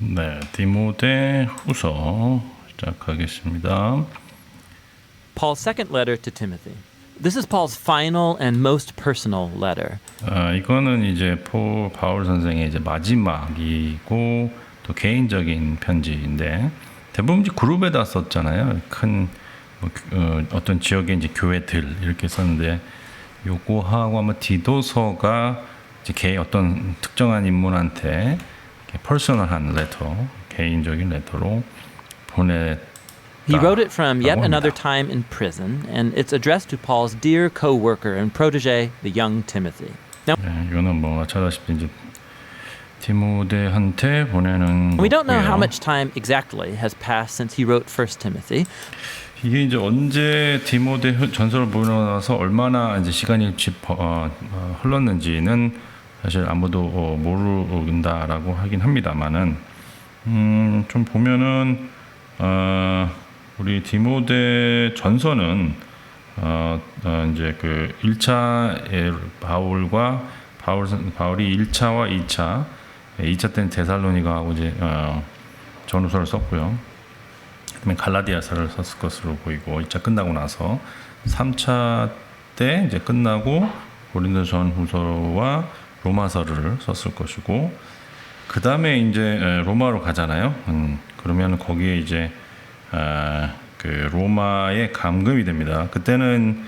네, 디모데 후서 시작하겠습니다. Paul's second letter to Timothy. This is Paul's final and most personal letter. 이거는 이제 바울 선생의 이제 마지막이고 또 개인적인 편지인데 대부분 이제 그룹에다 썼잖아요. 큰 어떤 지역의 이제 교회들 이렇게 썼는데 요거하고 아마 디도서가 이제 어떤 특정한 인물한테 퍼스널한 레터, 개인적인 레터로 보냈다. He wrote it from yet another time in prison, and it's addressed to Paul's dear co-worker and protege, the young Timothy. Now, 네, 이거는 뭐 아시다시피 이제 디모데한테 보내는 we don't know 거고요. how much time exactly has passed since he wrote 1 Timothy. 이게 이제 언제 디모데 전서를 보내서 얼마나 이제 시간이 흘렀는지는 사실 아무도 모른다라고 하긴 합니다만은 좀 보면은 우리 디모데 전서는 이제 그 1차 바울이 1차와 2차 때는 데살로니가하고 이제 전후서를 썼고요. 그다음에 갈라디아서를 썼을 것으로 보이고 2차 끝나고 나서 3차 때 이제 끝나고 고린도 전후서와 로마서를 썼을 것이고 그다음에 이제 로마로 가잖아요. 그러면 거기에 이제 그 로마의 감금이 됩니다. 그때는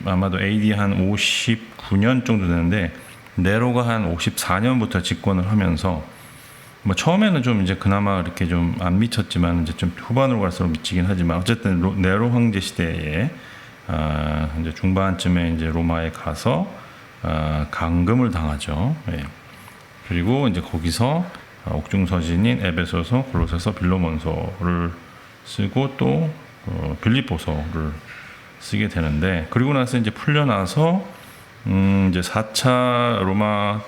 아마도 AD 한 59년 정도 되는데 네로가 한 54년부터 집권을 하면서 뭐 처음에는 좀 이제 그나마 이렇게 좀 안 미쳤지만 이제 좀 후반으로 갈수록 미치긴 하지만 어쨌든 네로 황제 시대에 이제 중반쯤에 이제 로마에 가서 감금을 당하죠. 예. 그리고 이제 거기서 옥중서신인 에베소서, 골로새서, 빌레몬서를 쓰고 또 빌립보서를 쓰게 되는데 그리고 나서 이제 풀려나서 이제 4차 로마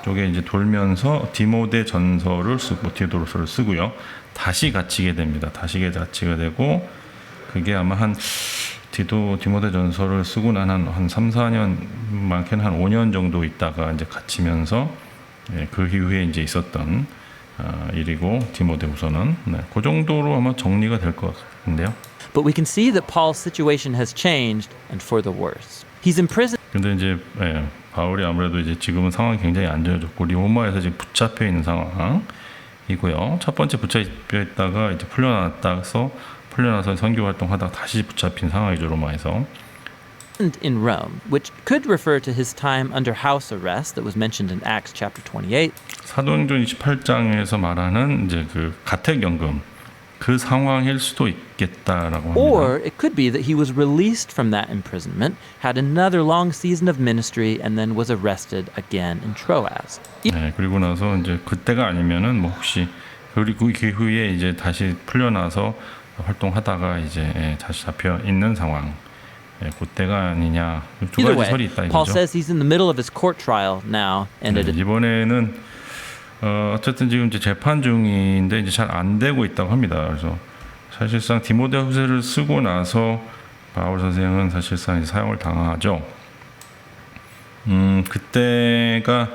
쪽에 이제 돌면서 디모데 전서를 쓰고 디도로서를 쓰고요. 다시 갇히게 됩니다. 다시 갇히게 되고 그게 아마 한 디모데 전서를 쓰고 난 한 3, 4년 많게는 한 5년 정도 있다가 이제 갇히면서 그 이후에 이제 있었던 일이고 디모데후서는 그 정도로 아마 정리가 될 것 같은데요. But we can see that Paul's situation has changed and for the worse. He's in prison. 근데 이제 바울이 아무래도 이제 지금은 상황이 굉장히 안 좋아졌고 로마에서 지금 붙잡혀 있는 상황이고요. 첫 번째 붙잡혀 있다가 이제 풀려나서 선교 활동하다가 다시 붙잡힌 상황이죠 로마에서. In Rome, which could refer to his time under house arrest that was mentioned in Acts chapter 28. 사도행전 28장에서 말하는 이제 그 가택연금 그 상황일 수도 있겠다라고 합니다. Or it could be that he was released from that imprisonment, had another long season of ministry, and then was arrested again in Troas. 네, 그리고 나서 이제 그때가 아니면은 뭐 혹시 그리고 그 후에 이제 다시 풀려나서 활동하다가 이제 다시 잡혀 있는 상황. 그때가 아니냐 두 Either 가지 way, 설이 있다 Paul 이거죠. says he's in the middle of his court trial now, and it 이번에는 어쨌든 지금 이제 재판 중인데 이제 잘 안 되고 있다고 합니다. 그래서 사실상 디모데후서를 쓰고 나서 바울 선생은 사실상 이제 사형을 당하죠. 그때가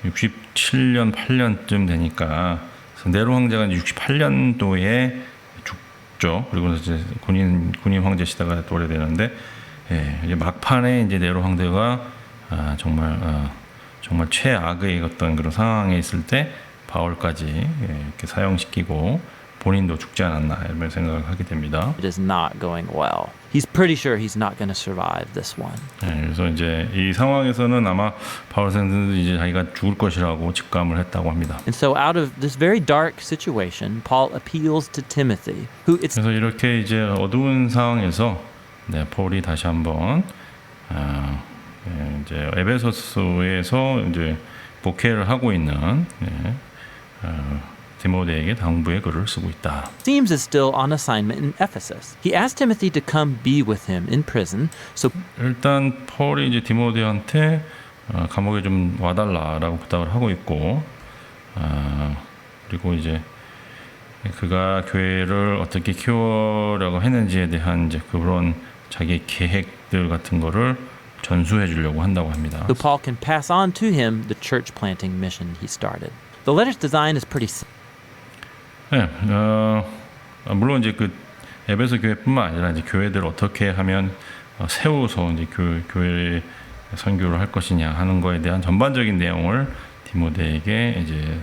67년 8년쯤 되니까 네로 황제가 이제 68년도에 죽죠. 그리고 이제 군인 황제 시대가 오래되는데 이제 막판에 이제 네로 황제가 정말 최악의 어떤 그런 상황에 있을 때 바울까지 이렇게 사형시키고 본인도 죽지 않았나 이런 생각을 하게 됩니다. it is not going well. He's pretty sure he's not going to survive this one. 그래서 이제 이 상황에서는 아마 바울 선생도 이제 자기가 죽을 것이라고 직감을 했다고 합니다. And so out of this very dark situation, Paul appeals to Timothy, who it's 그래서 이렇게 이제 어두운 상황에서 폴이 다시 한번 이제 에베소서에서 이제 목회를 하고 있는 디모데에게 당부의 글을 쓰고 있다. seems is still on assignment in Ephesus. He asked Timothy to come be with him in prison. So 일단 폴이 이제 디모데한테 감옥에 좀 와달라라고 부탁을 하고 있고, 그리고 이제 그가 교회를 어떻게 키우려고 했는지에 대한 이제 그런 자기 계획들 같은 거를 전수해 주려고 한다고 합니다. Paul can pass on to him the church planting mission he started. The letter's design is pretty simple. 네, 물론 이제 그 에베소 교회뿐만 아니라 이제 교회들 어떻게 하면 세워서 이제 교회 선교를 할 것이냐 하는 거에 대한 전반적인 내용을 디모데에게 이제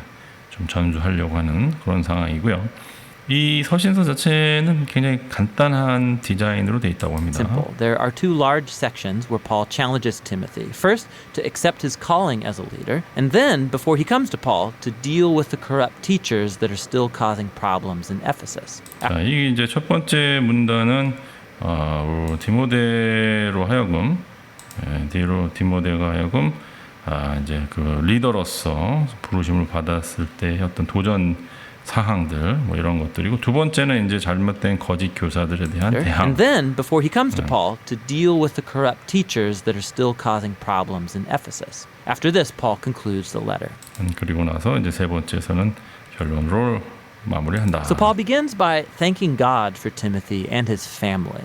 좀 전수하려고 하는 그런 상황이고요. 이 서신서 자체는 굉장히 간단한 디자인으로 돼 있다고 합니다. Simple. There are two large sections where Paul challenges Timothy. First, to accept his calling as a leader, and then, before he comes to Paul, to deal with the corrupt teachers that are still causing problems in Ephesus. 자, 이게 이제 첫 번째 문단은 디모데로 하여금 디모데가 하여금 이제 그 리더로서 부르심을 받았을 때 어떤 도전 사항들 뭐 이런 것들이고 두 번째는 이제 잘못된 거짓 교사들에 대한 대항. And then, before he comes to Paul, to deal with the corrupt teachers that are still causing problems in Ephesus. After this, Paul concludes the letter. 그리고 나서 이제 세 번째에서는 결론으로 마무리한다. So Paul begins by thanking God for Timothy and his family.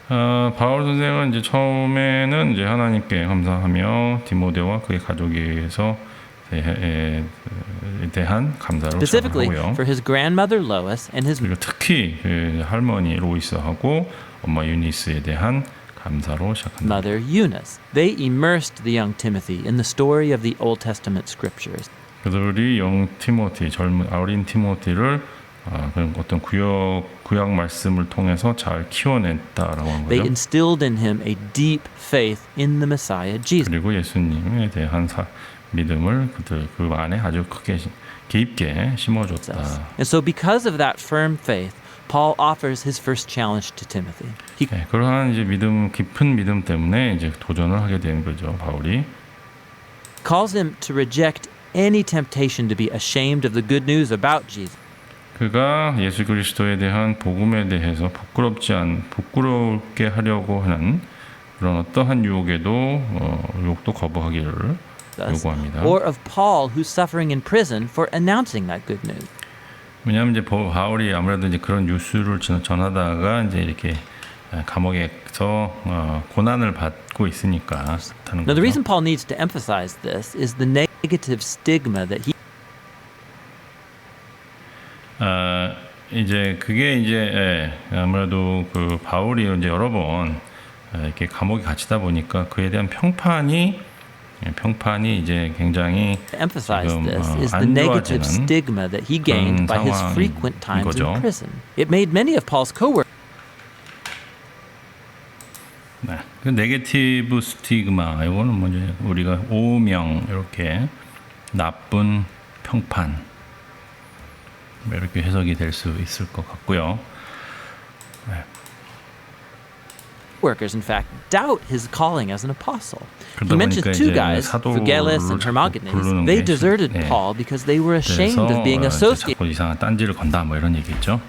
바울 선생은 이제 처음에는 이제 하나님께 감사하며 디모데와 그의 가족에게서 대한 감사를 Specifically 전하고요. for his grandmother Lois and his 그리고 특히 그 할머니 로이스하고 엄마 유니스에 대한 감사로 시작합니다. mother Eunice. They immersed the young Timothy in the story of the Old Testament scriptures. 그들이 어린 티모티를 그런 어떤 구약 말씀을 통해서 잘 키워냈다라고 한 They 거죠. instilled in him a deep faith in the Messiah Jesus. 그리고 예수님에 대한 믿음을 그 안에 아주 깊게 심어줬다. And so because of that firm faith, Paul offers his first challenge to Timothy. He 그러한 이제 깊은 믿음 때문에 이제 도전을 하게 되는 거죠, 바울이. calls him to reject any temptation to be ashamed of the good news about Jesus. 그가 예수 그리스도에 대한 복음에 대해서 부끄럽게 하려고 하는 그런 어떠한 유혹도 거부하기를 요구합니다. Or of Paul who's suffering in prison for announcing that good news. 왜냐하면 이제 바울이 아무래도 이제 그런 뉴스를 전하다가 이제 이렇게 감옥에서 고난을 받고 있으니까 하는 Now the 거죠. reason Paul needs to emphasize this is the negative stigma that he 이제 그게 이제 아무래도 그 바울이 이제 여러 번 이렇게 감옥에 갇히다 보니까 그에 대한 평판이 이제 굉장히 emphasize 지금 this is the 안 negative 좋아지는 stigma that he gained by his 상황인 frequent times 거죠. in prison. It made many of Paul's co-workers 네. 그 네게티브 스티그마 이거는 먼저 우리가 오명 이렇게 나쁜 평판 이렇게 해석이 될 수 있을 것 같고요. 네. in fact doubt his calling as an apostle. He 그러다 mentions 보니까 two 이제 guys, Phygellus and 사도를 Hermogenes. 부르는 They 게 deserted 네. Paul because they were ashamed 그래서 of being 이제 associated. 자꾸 이상한 딴지를 건다 뭐 이런 얘기죠.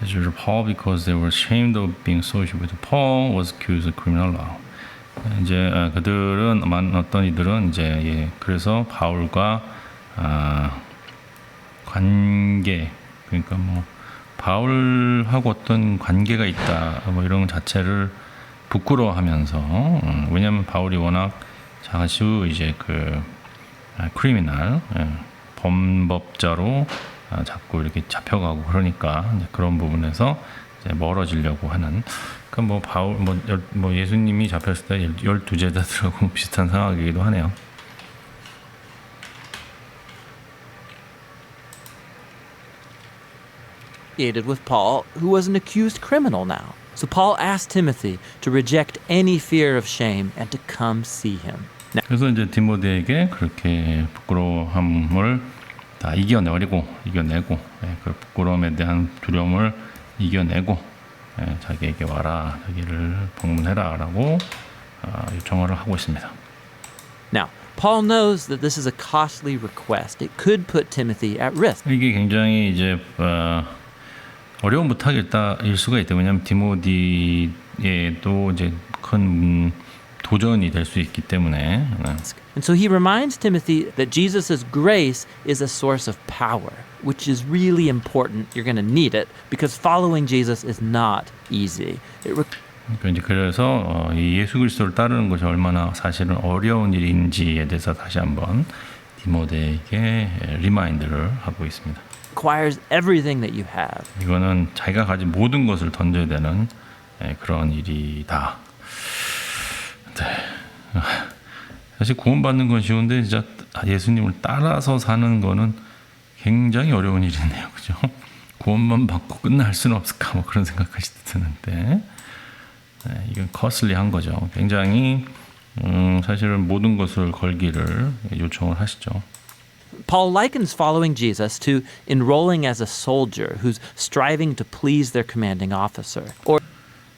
Deserted Paul because they were ashamed of being associated with Paul was accused of criminal law. 이제 그들은 어떤 이들은 이제 그래서 바울과 관계 그러니까 뭐 바울하고 어떤 관계가 있다 뭐 이런 자체를 부끄러워하면서 왜냐하면 바울이 워낙 자주 이제 그 크리미널 범법자로 자꾸 이렇게 잡혀가고 그러니까 이제 그런 부분에서 이제 멀어지려고 하는 그러니까 뭐 바울 뭐 예수님이 잡혔을 때 12제자들하고 비슷한 상황이기도 하네요. With Paul, who was an accused criminal now. So Paul asked Timothy to reject any fear of shame and to come see him. Now, 그래서 이제 디모데에게 그렇게 부끄러움을 다 이겨내고 그 부끄러움에 대한 두려움을 이겨내고 자기에게 와라, 자기를 방문해라라고 요청을 하고 있습니다. now, Paul knows that this is a costly request. It could put Timothy at risk. 이게 굉장히 이제 어려운 부탁일 수가 있다. 왜냐하면 디모데에도 이제 큰 도전이 될 수 있기 때문에. And so he reminds Timothy that Jesus' grace is a source of power, which is really important. You're going to need it because following Jesus is not easy. 그래서 이 예수 그리스도를 따르는 것이 얼마나 사실은 어려운 일인지에 대해서 다시 한번 디모데에게 리마인드를 하고 있습니다. Requires everything that you have. 이거는 자기가 가진 모든 것을 던져야 되는 그런 일이다. 네. 사실 구원받는 건 쉬운데 진짜 예수님을 따라서 사는 거는 굉장히 어려운 일이네요. 그죠? 구원만 받고 끝날 수는 없을까 뭐 그런 생각까지 드는데 이건 커슬리한 거죠. 굉장히 사실은 모든 것을 걸기를 요청을 하시죠. Paul likens following Jesus to enrolling as a soldier who's striving to please their commanding officer. Or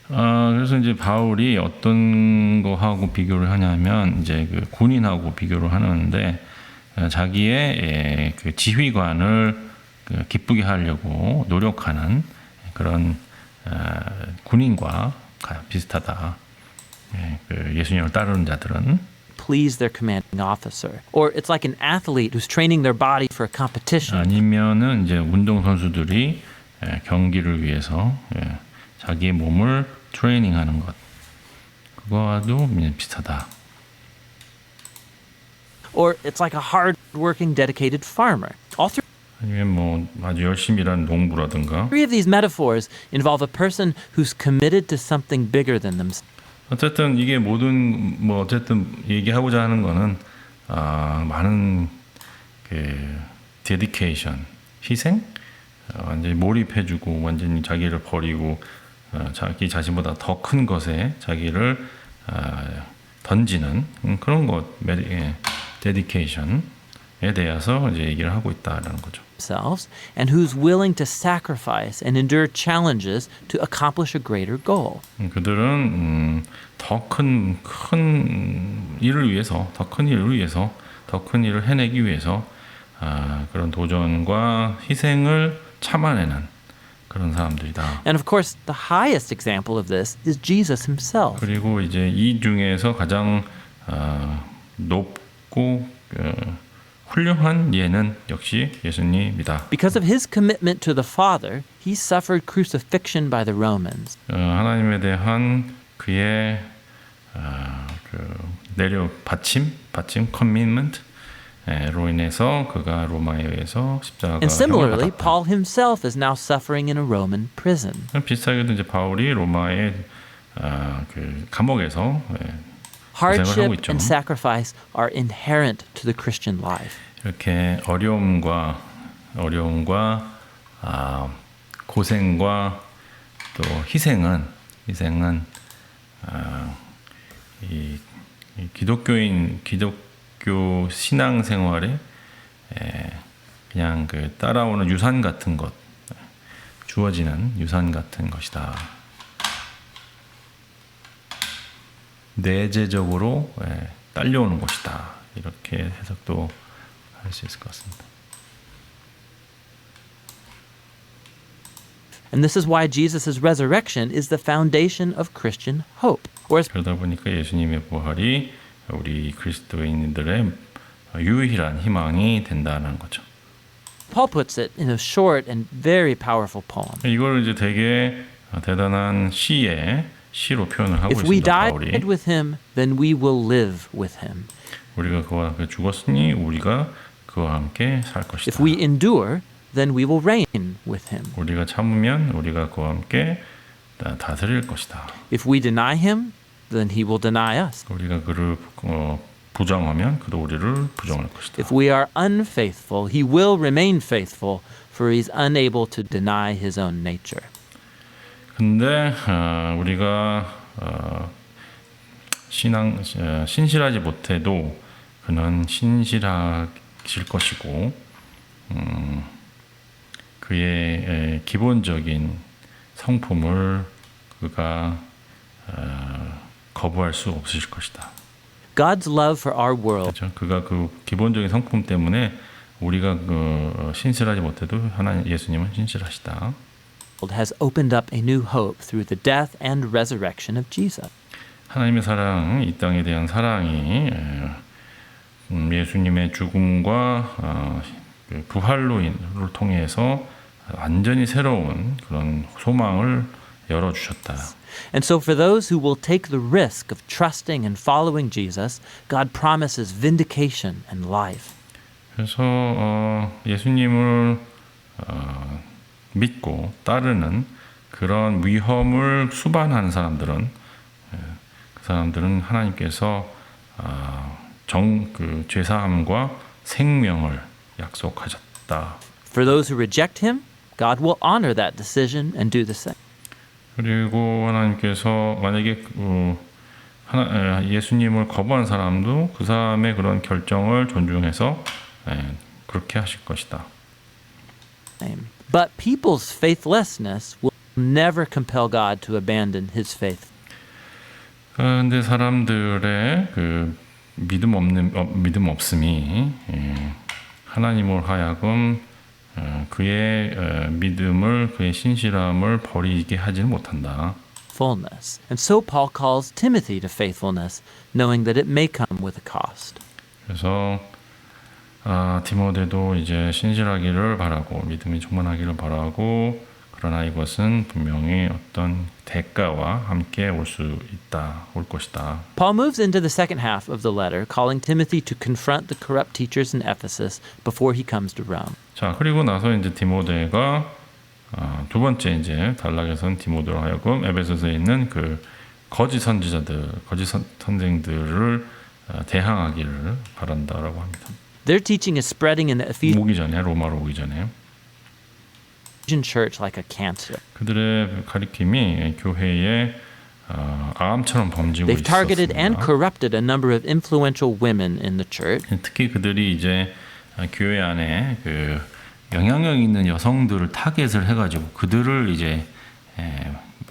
그래서 이제 바울이 어떤 거하고 비교를 하냐면 이제 그 군인하고 비교를 하는데 자기의 그 지휘관을 기쁘게 하려고 노력하는 그런 군인과 비슷하다. 그 예수님을 따르는 자들은 please their commanding officer. Or it's like an athlete who's training their body for a competition. 아니면은 이제 운동 선수들이 경기를 위해서 자기의 몸을 트레이닝하는 것 그거와도 비슷하다. Or it's like a hard-working, dedicated farmer. All 아니면 뭐 아주 열심히 일하는 농부라든가. three of these metaphors involve a person who's committed to something bigger than themselves. 어쨌든 이게 모든 뭐 어쨌든 얘기하고자 하는 거는 많은 그 데디케이션 희생 완전히 몰입해주고 완전히 자기를 버리고 자기 자신보다 더 큰 것에 자기를 던지는 그런 것 데디케이션에 대해서 이제 얘기를 하고 있다라는 거죠. And who's willing to sacrifice and endure challenges to accomplish a greater goal. 그들은 더 큰 일을 위해서, 더 큰 일을 해내기 위해서 그런 도전과 희생을 참아내는 그런 사람들이다. And of course, the highest example of this is Jesus himself. 그리고 이제 이 중에서 가장 높고 훌륭한 예는 역시 예수님이다. Because of his commitment to the Father, he suffered crucifixion by the Romans. 하나님에 대한 그의 받침, commitment로 인해서 그가 로마에 의해서 십자가가 And similarly, 받았다. Paul himself is now suffering in a Roman prison. 비슷하게도 이제 바울이 로마의 그 감옥에서 Hardship 고생을 하고 있죠. and sacrifice are inherent to the Christian life. 이렇게 어려움과 고생과 또 희생은 이 기독교 신앙 생활에 그냥 그 따라오는 유산 같은 것, 주어지는 유산 같은 것이다. 내재적으로 딸려오는 것이다. 이렇게 해석도 할 수 있을 것 같습니다. And this is why Jesus' resurrection is the foundation of Christian hope. Whereas 그러다 보니까 예수님의 부활이 우리 그리스도인들의 유일한 희망이 된다는 거죠. Paul puts it in a short and very powerful poem. 이걸 이제 되게 대단한 시로 표현을 하고 If we 있습니다. died 바울이 with him, then we will live with him. 우리가 그와 함께 죽었으니 우리가 그와 함께 살 것이다. If we endure, then we will reign with him. 우리가 참으면 우리가 그와 함께 다스릴 것이다. If we deny him, then he will deny us. 우리가 그를 부정하면 그도 우리를 부정할 것이다. If we are unfaithful, he will remain faithful, for he is unable to deny his own nature. 근데 우리가 신실하지 못해도 그는 신실하실 것이고 그의 기본적인 성품을 그가 거부할 수 없으실 것이다. God's love for our world 그렇죠? 그가 그 기본적인 성품 때문에 우리가 신실하지 못해도 하나님 예수님은 신실하시다. has opened up a new hope through the death and resurrection of Jesus. 하나님의 사랑, 이 땅에 대한 사랑이 예수님의 죽음과 부활로 통해서 완전히 새로운 그런 소망을 열어주셨다. And so for those who will take the risk of trusting and following Jesus, God promises vindication and life. 그래서 예수님을 믿고 따르는 그런 위험을 수반하는 사람들은 그 사람들은 하나님께서 그 죄사함과 생명을 약속하셨다. For those who reject him, God will honor that decision and do the same. 그리고 하나님께서 만약에 예수님을 거부하는 사람도 그 사람의 그런 결정을 존중해서 그렇게 하실 것이다. But people's faithlessness will never compel God to abandon his faith. 그런데 사람들의 그 믿음 없음이 하나님을 하여금 그의 믿음을 그의 신실함을 버리게 하지는 못한다. Fullness. And so Paul calls Timothy to faithfulness, knowing that it may come with a cost. 그래서 디모데도 이제 신실하기를 바라고 믿음이 충만하기를 바라고 그러나 이것은 분명히 어떤 대가와 함께 올 것이다. Paul moves into the second half of the letter, calling Timothy to confront the corrupt teachers in Ephesus before he comes to Rome. 자, 그리고 나서 이제 디모데가 두 번째 이제 단락에서는 디모데로 하여금 에베소서에 있는 그 거짓 선생들을 대항하기를 바란다라고 합니다. Their teaching is spreading in the Ephesian 로마로 오기 전에 church like a cancer. 그들의 가리킴이 교회에 암처럼 범지고 They've targeted and 있었습니다. corrupted a number of influential women in the church. 특히 그들이 이제 교회 안에 그 영향력 있는 여성들을 타겟을 해가지고 그들을 이제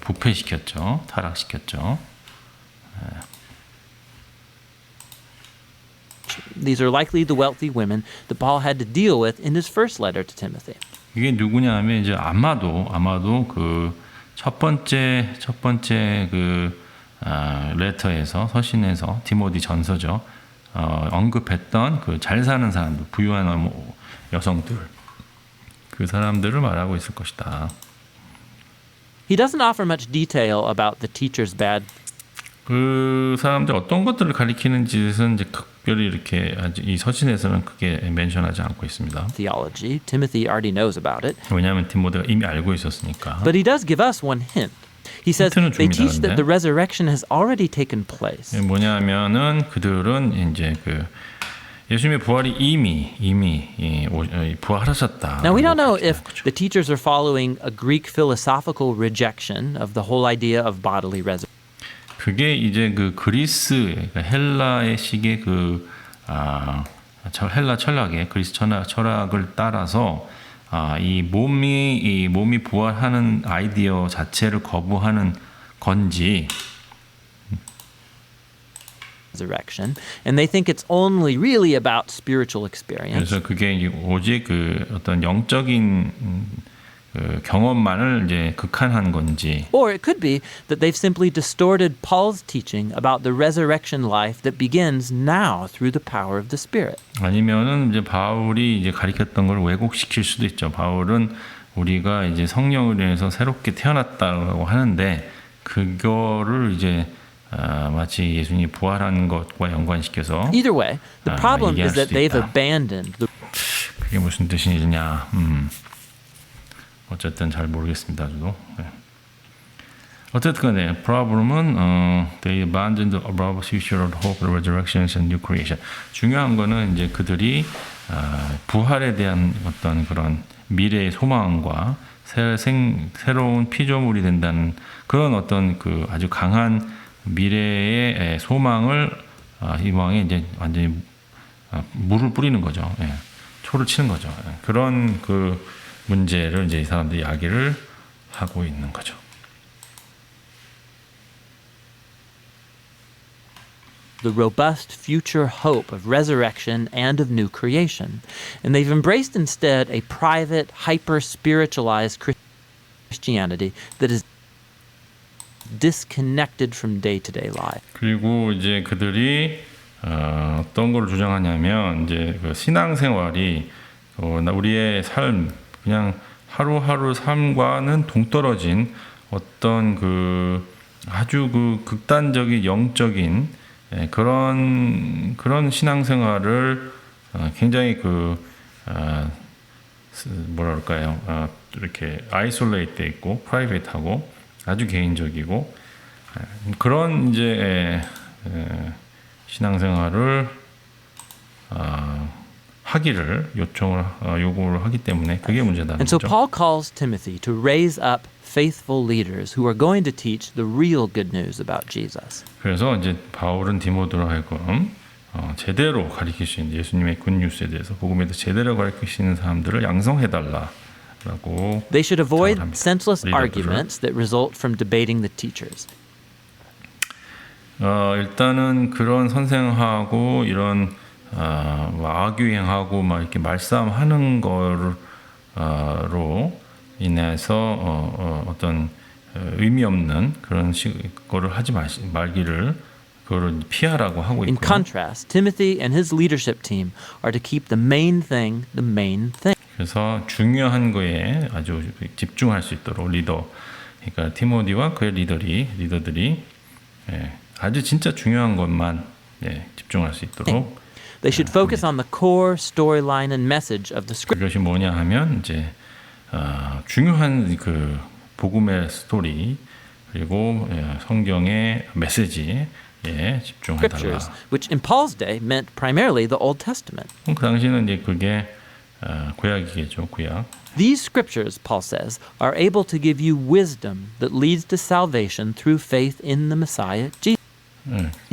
부패시켰죠, 타락시켰죠. These are likely the wealthy women that Paul had to deal with in his first letter to Timothy. 이게 누구냐 하면 이제 아마도 그 첫 번째 그 레터에서 서신에서 디모데 전서죠. 언급했던 그 잘 사는 사람들, 부유한 여성들 그 사람들을 말하고 있을 것이다. He doesn't offer much detail about the teacher's bad 그 사람들 어떤 것들을 가리키는지는 이제 특별히 이렇게 이 서신에서는 크게 멘션하지 않고 있습니다. theology. Timothy already knows about it. 왜냐하면 디모데가 이미 알고 있었으니까. But he does give us one hint. He says 힌트는 they 줍니다, teach that 근데. the resurrection has already taken place. 뭐냐면은 그들은 이제 그 예수님의 부활이 이미 부활하셨다. Now we don't know if the teachers are following a Greek philosophical rejection of the whole idea of bodily resurrection. 그게 이제 그 그리스 헬라의 식의 그 헬라 철학의 그리스 철학을 따라서 이 몸이 부활하는 아이디어 자체를 거부하는 건지. resurrection, and they think it's only really about spiritual experience. 그래서 그게 오직 그 어떤 영적인 그 경험만을 이제 극한한 건지. Or it could be that they've simply distorted Paul's teaching about the resurrection life that begins now through the power of the Spirit. 아니면은 이제 바울이 이제 가리켰던 걸 왜곡시킬 수도 있죠. 바울은 우리가 이제 성령을 인해서 새롭게 태어났다고 하는데 그거를 이제 마치 예수님이 부활한 것과 연관시켜서 Either way, the problem 얘기할 is that 수도 they've 있다. abandoned the 그게 무슨 뜻이냐? 어쨌든 잘 모르겠습니다. 저도. 네. 어쨌든 간에 problem은 they abandoned the above future of hope, the resurrection and new creation. 중요한 거는 이제 그들이 부활에 대한 어떤 그런 미래의 소망과 새로운 피조물이 된다는 그런 어떤 그 아주 강한 미래의 소망을 희망에 이제 완전히 물을 뿌리는 거죠. 예. 초를 치는 거죠. 예. 그런 그 문제를 이제 이 사람들이 이야기를 하고 있는 거죠. the robust future hope of resurrection and of new creation. And they've embraced instead a private, hyper-spiritualized Christianity that is disconnected from day-to-day life. 그리고 이제 그들이 어떤 걸 주장하냐면 이제 그 신앙생활이 우리의 삶 그냥 하루하루 삶과는 동떨어진 어떤 그 아주 그 극단적인 영적인 그런 신앙생활을 굉장히 뭐라 그럴까요? 이렇게 아이솔레이트돼 있고 프라이빗하고 아주 개인적이고 그런 이제 신앙생활을 하기를 요구를 하기 때문에 그게 문제다. And so Paul calls Timothy to raise up faithful leaders who are going to teach the real good news about Jesus. 그래서 이제 바울은 디모데로 하여금 제대로 가르칠 수 있는 예수님의 굿뉴스에 대해서 복음에 대해서 제대로 가르칠 수 있는 사람들을 양성해달라라고 They should avoid 자원합니다. senseless 리더들을. arguments that result from debating the teachers. 일단은 그런 선생하고 이런 아규행하고 막 이렇게 말싸움하는 거로 인해서 어떤 의미 없는 그런 거를 하지 말기를 그거를 피하라고 하고 In 있고요. contrast, Timothy and his leadership team are to keep the main thing the main thing. 그래서 중요한 거에 아주 집중할 수 있도록 그러니까 티모디와 그의 리더들이 아주 진짜 중요한 것만 집중할 수 있도록 They should focus on the core storyline and message of the scripture. 그것이 뭐냐 하면 이제 중요한 그 복음의 스토리 그리고 성경의 메시지에 집중해달라. Scriptures, which in Paul's day meant primarily the Old Testament. 그 당시에는 이제 그게 구약이겠죠, 구약. These scriptures, Paul says, are able to give you wisdom that leads to salvation through faith in the Messiah, Jesus.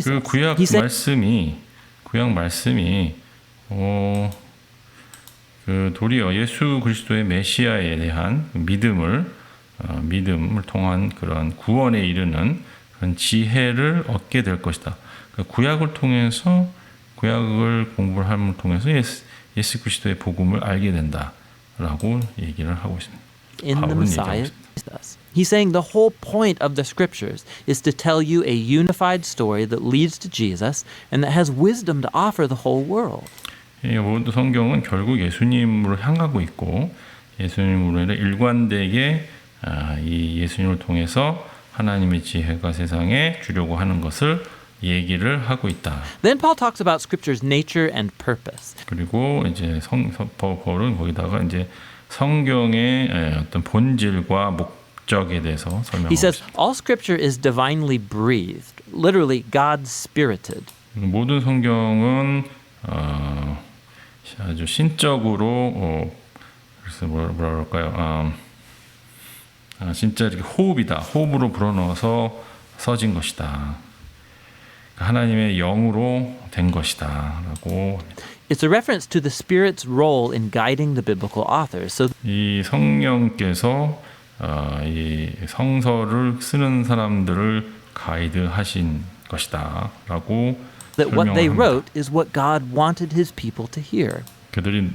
그 구약 He said- 말씀이 그 도리어 예수 그리스도의 메시아에 대한 믿음을 통한 그런 구원에 이르는 그런 지혜를 얻게 될 것이다. 그 구약을 공부를 함을 통해서 예수 그리스도의 복음을 알게 된다라고 얘기를 하고 있습니다. In the 바울은 Messiah, 얘기하고 있습니다. Jesus. He's saying the whole point of the scriptures is to tell you a unified story that leads to Jesus and that has wisdom to offer the whole world. 모든 성경은 결국 예수님으로 향하고 있고 예수님으로 인해 일관되게 이 예수님을 통해서 하나님의 지혜가 세상에 주려고 하는 것을 얘기를 하고 있다. Then Paul talks about scripture's nature and purpose. 그리고 이제 바울은 거기다가 이제 성경의 어떤 본질과 목적에 대해서 설명하고 He says 있습니다. all scripture is divinely breathed, literally God spirited. 모든 성경은 아주 신적으로 그래서 뭐라 그럴까요? 진짜 이렇게 호흡으로 불어넣어서 써진 것이다. 하나님의 영으로 된 것이다라고 합니다. It's a reference to the Spirit's role in guiding the biblical authors. So 이 성령께서 이 성서를 쓰는 사람들을 가이드하신 것이다라고 that what they 설명합니다. wrote is what God wanted his people to hear. 그들이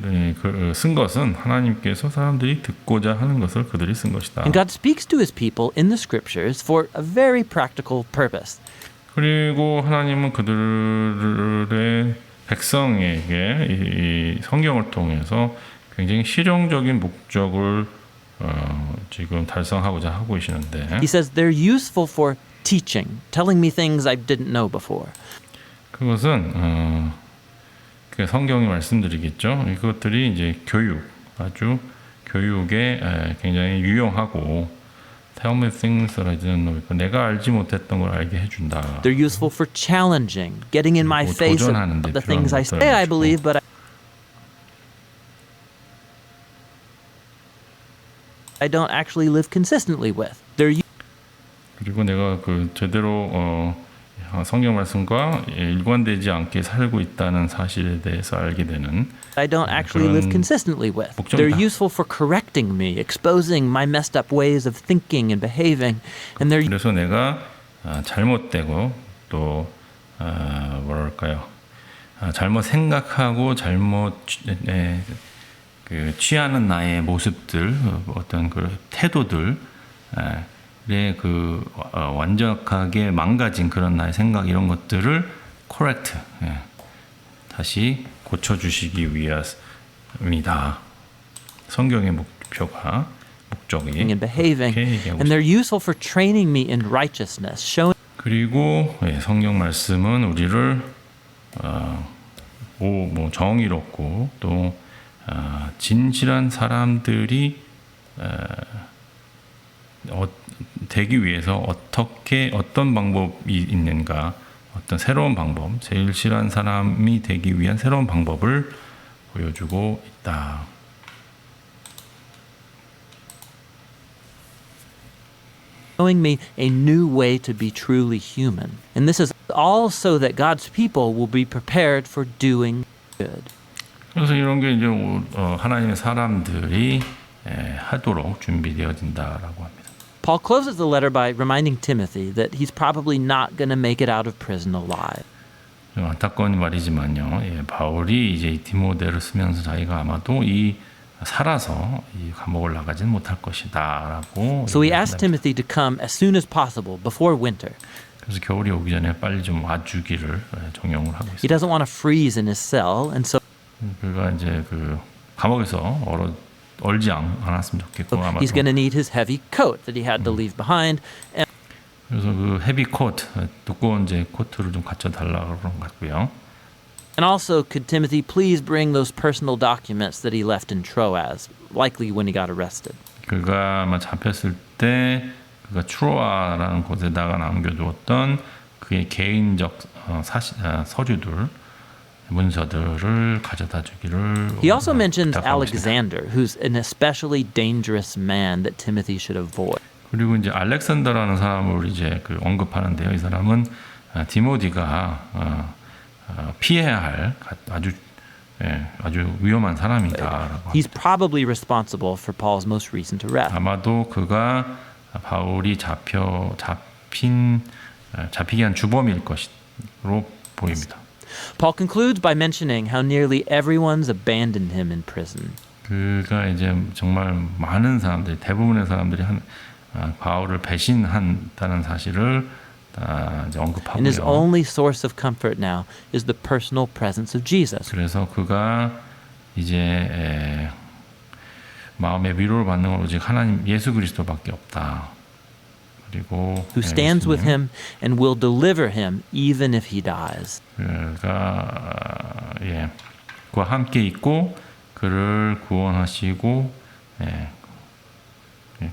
쓴 것은 하나님께서 사람들이 듣고자 하는 것을 그들이 쓴 것이다. And God speaks to his people in the scriptures for a very practical purpose. 그리고 하나님은 그들의 백성에게 이 성경을 통해서 굉장히 실용적인 목적을 지금 달성하고자 하고 계시는데 He says they're useful for teaching, telling me things I didn't know before. 그것은 그 성경이 말씀드리겠죠. 이것들이 이제 아주 교육에 굉장히 유용하고 tell me things that I didn't know. 내가 알지 못했던 걸 알게 해준다. They're useful for challenging, getting in my 뭐 face of 도전하는 데 the things I 필요한 say I 것들을 believe, but I don't actually live consistently with. They're 그리고 내가 그 제대로 성경 말씀과 일관되지 않게 살고 있다는 사실에 대해서 알게 되는 I don't actually live 그런 consistently with. 목적이다. They're useful for correcting me, exposing my messed up ways of thinking and behaving, and they're 그래서 내가 잘못되고 또 뭐랄까요 잘못 생각하고 그 취하는 나의 모습들 어떤 그 태도들 그 완벽하게 망가진 그런 나의 생각 이런 것들을 correct 다시 고쳐주시기 위함이다. 성경의 목적이 and behaving, 그렇게 얘기하고 and they're useful for training me in righteousness, showing 그리고 성경 말씀은 우리를 뭐 정의롭고 또 진실한 사람들이 되기 위해서 어떤 방법이 있는가, 어떤 새로운 방법, 제일 실한 사람이 되기 위한 새로운 방법을 보여주고 있다. Showing me a new way to be truly human. And this is all so that God's people will be prepared for doing good. 그래서 이런 게 이제 하나님의 사람들이 하도록 준비되어진다라고 합니다. Paul closes the letter by reminding Timothy that he's probably not going to make it out of prison alive. 좀 안타까운 말이지만요. 바울이 이제 이 디모데를 쓰면서 자기가 아마도 살아서 이 감옥을 나가지는 못할 것이다라고. So he asked Timothy to come as soon as possible before winter. 그래서 겨울이 오기 전에 빨리 좀 와주기를 정용을 하고 He 있습니다. doesn't want to freeze in his cell, and so 그가 이제 그 감옥에서 얼지 않았으면 좋겠고 아마도. he's going to need his heavy coat that he had to leave behind. And 그래서 그 헤비 코트, 두꺼운 이제 코트를 좀 갖춰 달라고 그런 것 같고요. also, could Timothy please bring those personal documents that he left in Troas, likely when he got arrested? 그가 아마 잡혔을 때 그가 트로아라는 곳에다가 남겨두었던 그의 개인적 서류들, 문서들을 가져다 주기를. He also mentions 부탁하고 있습니다. Alexander, who's an especially dangerous man that Timothy should avoid. 그리고 이제 알렉산더라는 사람을 이제 언급하는데요. 이 사람은 디모디가 피해야 할 아주 위험한 사람이다라고. He's probably responsible for Paul's most recent arrest. 아마도 그가 바울이 잡히기 한 주범일 것으로 보입니다. Paul concludes by mentioning how nearly everyone's abandoned him in prison. 그가 이제 정말 많은 사람들이, 대부분의 사람들이 바울을 배신한다는 사실을 이제 And his 언급하고요. only source of comfort now is the personal presence of Jesus. 그래서 그가 이제 마음의 위로를 받는 건 오직 하나님 예수 그리스도밖에 없다. 그리고 Who stands with him and will deliver him even if he dies. 그가 그와 함께 있고 그를 구원하시고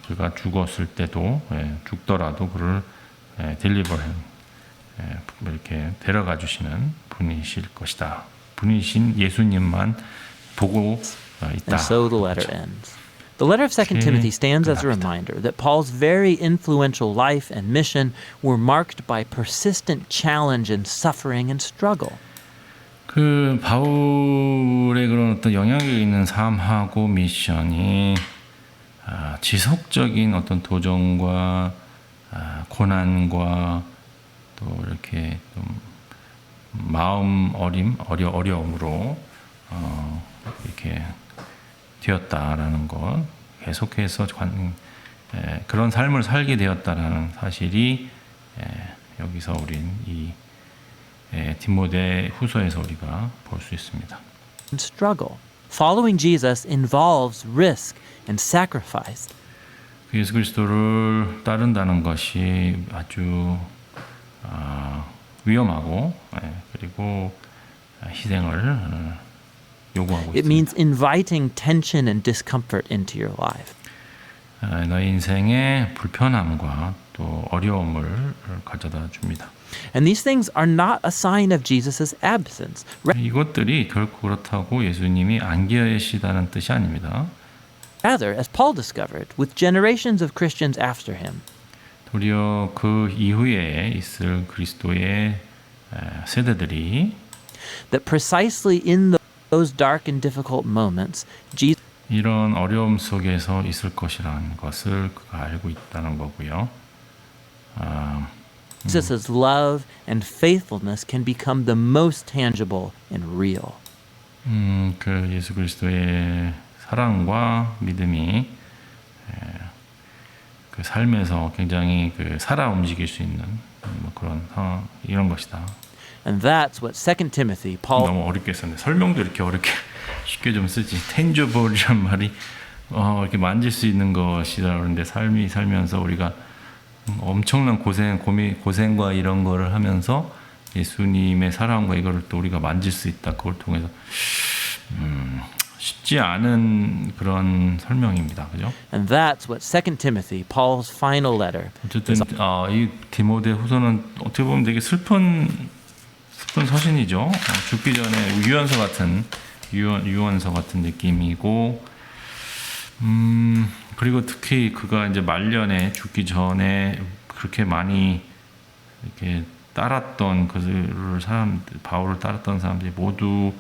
그가 죽었을 때도 죽더라도 그를 이렇게 데려가 주시는 분이실 것이다. 분이신 예수님만 보고 있다. And so the letter ends. The letter of 2 Timothy stands as a reminder that Paul's very influential life and mission were marked by persistent challenge and suffering and struggle. 그 바울의 그런 어떤 영향력 있는 삶하고 미션이 지속적인 어떤 도전과 고난과 또 이렇게 좀 마음 어려움으로 이렇게 되었다라는 것, 계속해서 그런 삶을 살게 되었다라는 사실이 여기서 우린 이 디모데 후서에서 우리가 볼 수 있습니다. And struggle. Following Jesus involves risk and sacrifice. 예수 그리스도를 따른다는 것이 아주 위험하고 그리고 희생을 요구하고 It 있습니다. means inviting tension and discomfort into your life. 너희 인생에 불편함과 또 어려움을 가져다 줍니다. And these things are not a sign of Jesus' absence. 이것들이 결코 그렇다고 예수님이 안 계시다는 뜻이 아닙니다. Rather, as Paul discovered, with generations of Christians after him, 도리어 그 이후에 있을 그리스도의 세대들이 that precisely in those dark and difficult moments, Jesus 이런 어려움 속에서 있을 것이라는 것을 그가 알고 있다는 거고요. Jesus' love and faithfulness can become the most tangible and real. 그 예수 그리스도의 사랑과 믿음이 그 삶에서 굉장히 그 살아 움직일 수 있는 그런 상황 이런 것이다. And that's what 2 Timothy, Paul 너무 어렵게 썼네. 설명도 이렇게 어렵게 쉽게 좀 쓰지. tangible 이란 말이 이렇게 만질 수 있는 것이다 그러는데 살면서 우리가 엄청난 고생과 이런 거를 하면서 예수님의 사랑과 이거를 또 우리가 만질 수 있다. 그걸 통해서 쉽지 않은 그런 설명입니다. 그죠? And that's what 2 Timothy, Paul's final letter, 어쨌든 이 디모데 후서는 어떻게 보면 되게 슬픈 서신이죠. 죽기 전에 유언서 같은 느낌이고, 그리고 특히 그가 이제 말년에 죽기 전에 그렇게 많이 이렇게 따랐던 바울을 따랐던 사람들이 모두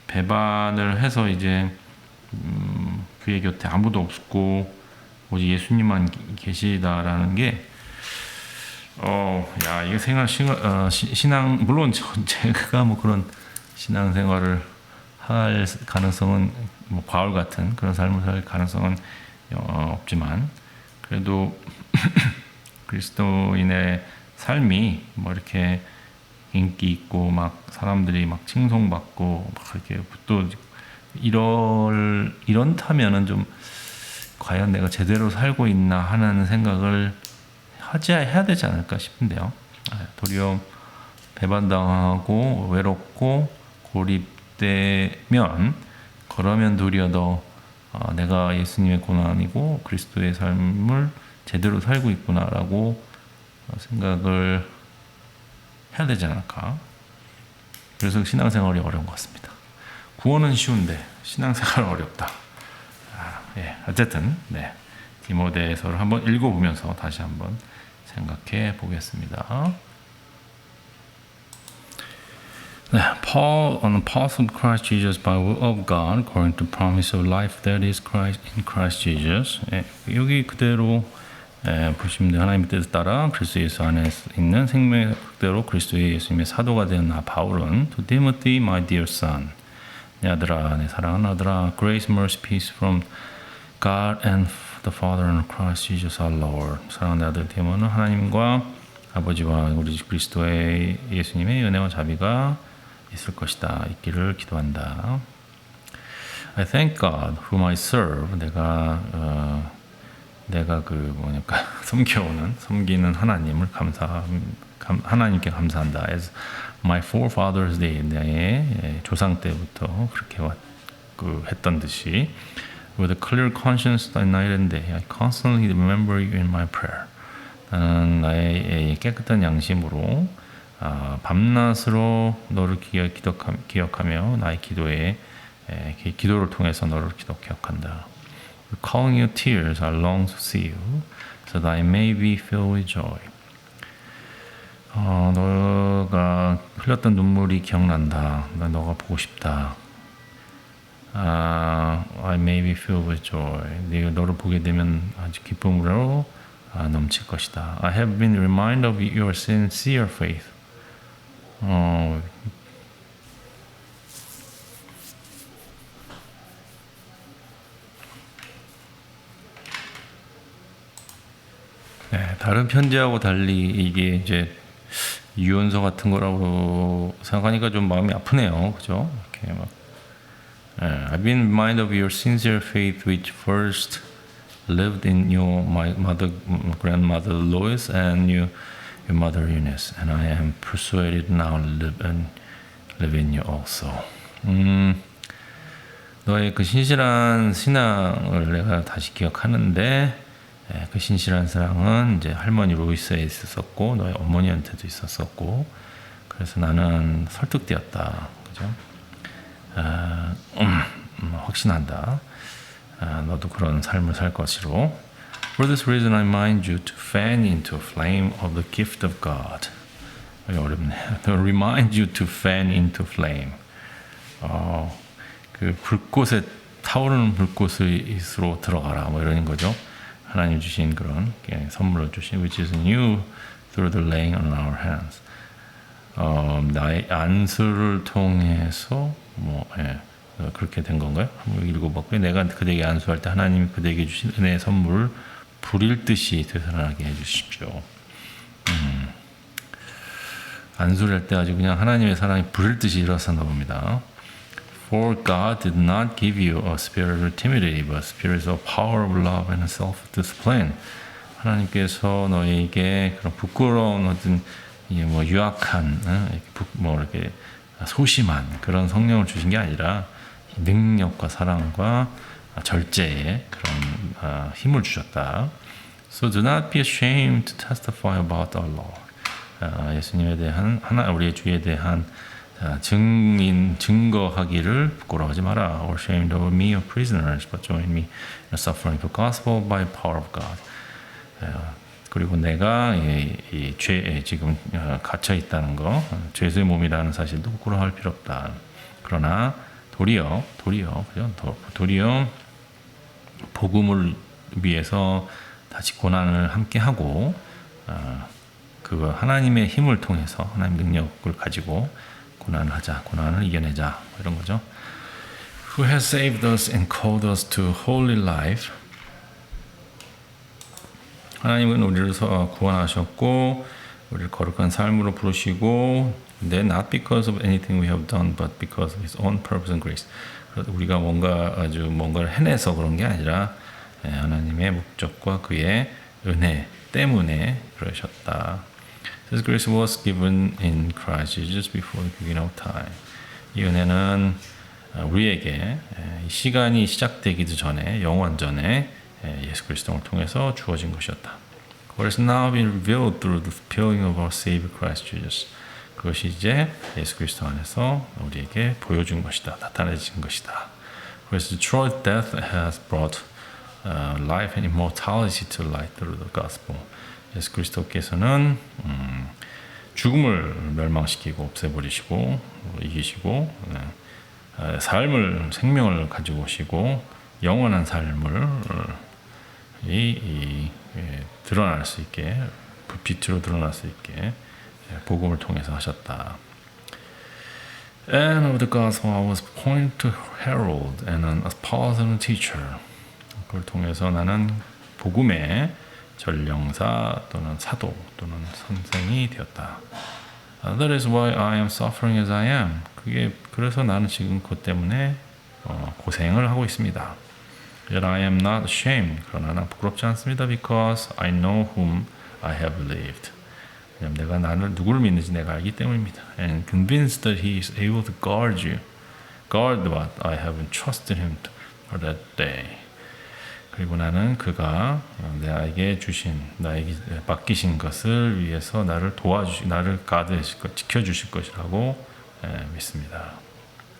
배반을 해서 이제 그의 곁에 아무도 없고 오직 예수님만 계시다라는 게 이게 신앙 물론 제가 뭐 그런 신앙생활을 할 가능성은 뭐 바울 같은 그런 삶을 살 가능성은 없지만 그래도 그리스도인의 삶이 뭐 이렇게 인기 있고 막 사람들이 막 칭송받고 막 이렇게 또 이런다면은 좀 과연 내가 제대로 살고 있나 하는 생각을 해야 되지 않을까 싶은데요. 도리어 배반당하고 외롭고 고립되면 그러면 도리어 더 내가 예수님의 고난이고 그리스도의 삶을 제대로 살고 있구나라고 생각을 해야 되지 않을까. 그래서 신앙생활이 어려운 것 같습니다. 구원은 쉬운데 신앙생활은 어렵다. 어쨌든 디모데서를 한번 읽어보면서 다시 한번 생각해 보겠습니다. Paul, an apostle of Christ Jesus by will of God, according to the promise of life that is Christ in Christ Jesus. 여기 그대로 보시면 돼요. 하나님의 뜻에 따라 그리스도 예수 안에 있는 생명의 흑대로 그리스도의 예수님의 사도가 된 나 바울은 to Timothy, my dear son, 내 아들아, 내 사랑하는 아들아, grace, mercy, peace from God and the Father and Christ Jesus our Lord. 사랑하는 아들 디모는 하나님과 아버지와 우리 그리스도의 예수님의 은혜와 자비가 있을 것이다. 있기를 기도한다. I thank God whom I serve. 내가 섬기는 하나님을 하나님께 감사한다. As my forefathers did. 내 조상 때부터 그렇게 했던 듯이 with a clear conscience night and day. I constantly remember you in my prayer. 나는 나의 깨끗한 양심으로 밤낮으로 너를 기억하며 나의 기도를 통해서 너를 기억한다. Calling your tears, I long to see you, so that I may be filled with joy. 너가 흘렸던 눈물이 기억난다. 나 너가 보고 싶다. I may be filled with joy. 네가 너를 보게 되면 아주 기쁨으로 넘칠 것이다. I have been reminded of your sincere faith. 다른 편지하고 달리 이게 이제 유언서 같은 거라고 생각하니까 좀 마음이 아프네요. 그죠? 이렇게 막 I've been reminded of your sincere faith which first lived in my grandmother Lois and your mother Eunice, and I am persuaded now live in you also. 너의 그 신실한 신앙을 내가 다시 기억하는데 그 신실한 사랑은 이제 할머니 로이스에 있었었고 너의 어머니한테도 있었었고 그래서 나는 설득되었다. 그죠? 확신한다. 너도 그런 삶을 살 것이로. For this reason, I remind you to fan into a flame of the gift of God. 어렵네. To remind you to fan into flame. 그 불꽃에 타오르는 불꽃으로 들어가라. 뭐 이런 거죠. 하나님 주신 그런 선물을 주신 which is new through the laying on our hands. 나의 안수를 통해서 그렇게 된 건가요? 한번 읽어볼게요. 내가 그대에게 안수할 때 하나님이 그대에게 주신 은혜의 선물을 불일 듯이 되살아나게 해주십시오. 안수를 할 때 아주 그냥 하나님의 사랑이 불일 듯이 일어섰나 봅니다. For God did not give you a spirit of timidity, but spirits of power, of love, and self-discipline. 하나님께서 너에게 그런 부끄러운 어떤 이게 뭐 유약한, 뭐 이렇게 소심한 그런 성령을 주신 게 아니라 능력과 사랑과 절제의 그런 힘을 주셨다. So do not be ashamed to testify about our Lord. 예수님에 대한 우리의 주에 대한 증거하기를 부끄러워하지 마라. Or ashamed of me or prisoners, but join me in suffering for gospel by power of God. 그리고 내가 이 죄에 지금 갇혀 있다는 거, 죄수의 몸이라는 사실도 부끄러워할 필요 없다. 그러나 도리어 복음을 위해서 다시 고난을 함께 하고 그 하나님의 힘을 통해서 하나님 능력을 가지고 고난을 하자, 고난을 이겨내자 이런 거죠. Who has saved us and called us to holy life? 하나님은 우리를 구원하셨고 우리를 거룩한 삶으로 부르시고, 근데 not because of anything we have done, but because of His own purpose and grace. 우리가 뭔가를 해내서 그런 게 아니라 하나님의 목적과 그의 은혜 때문에 그러셨다. This grace was given in Christ Jesus before the beginning of time. 이 은혜는 우리에게 시간이 시작되기도 전에, 영원 전에 예수 그리스도를 통해서 주어진 것이었다. What has now been revealed through the appearing of our Savior Christ Jesus. 그것이 이제 예수 그리스도 안에서 우리에게 보여준 것이다, 나타내진 것이다. 그래서 true death has brought life and immortality to light through the gospel. 예수 그리스도께서는 죽음을 멸망시키고 없애버리시고 이기시고 생명을 가지고 오시고 영원한 삶을 드러날 수 있게, 빛으로 드러날 수 있게 복음을 통해서 하셨다. And of the gospel I was appointed to herald and an apostle and teacher. 그걸 통해서 나는 복음의 전령사 또는 사도 또는 선생이 되었다. That is why I am suffering as I am. 그래서 나는 지금 그것 때문에 고생을 하고 있습니다. Yet I am not ashamed. 그러나 나는 부끄럽지 않습니다. Because I know whom I have believed. 내가 누구를 믿는지 내가 알기 때문입니다. And convinced that He is able to guard what I have entrusted Him for that day. 그리고 나는 그가 나에게 맡기신 것을 위해서 나를 지켜주실 것이라고 믿습니다.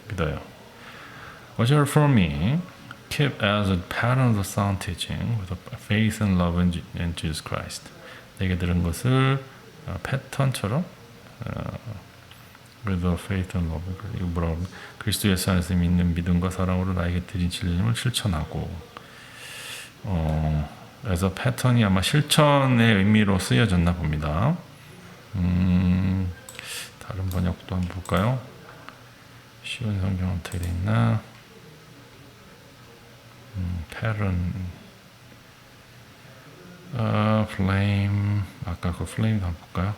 믿어요. What you heard from me, keep as a pattern of sound teaching with faith and love in Jesus Christ. 내게 들은 것을 패턴처럼 with faith and love, 이거 뭐라고 그리스도 예수 안에서 믿는 믿음과 사랑으로 나에게 드린 진리를 실천하고. 그래서 패턴이 아마 실천의 의미로 쓰여졌나 봅니다. 다른 번역도 한번 볼까요? 쉬운 성경 어떻게 돼 있나? 패런, flame, 아까 그 flame도 한번 볼까요?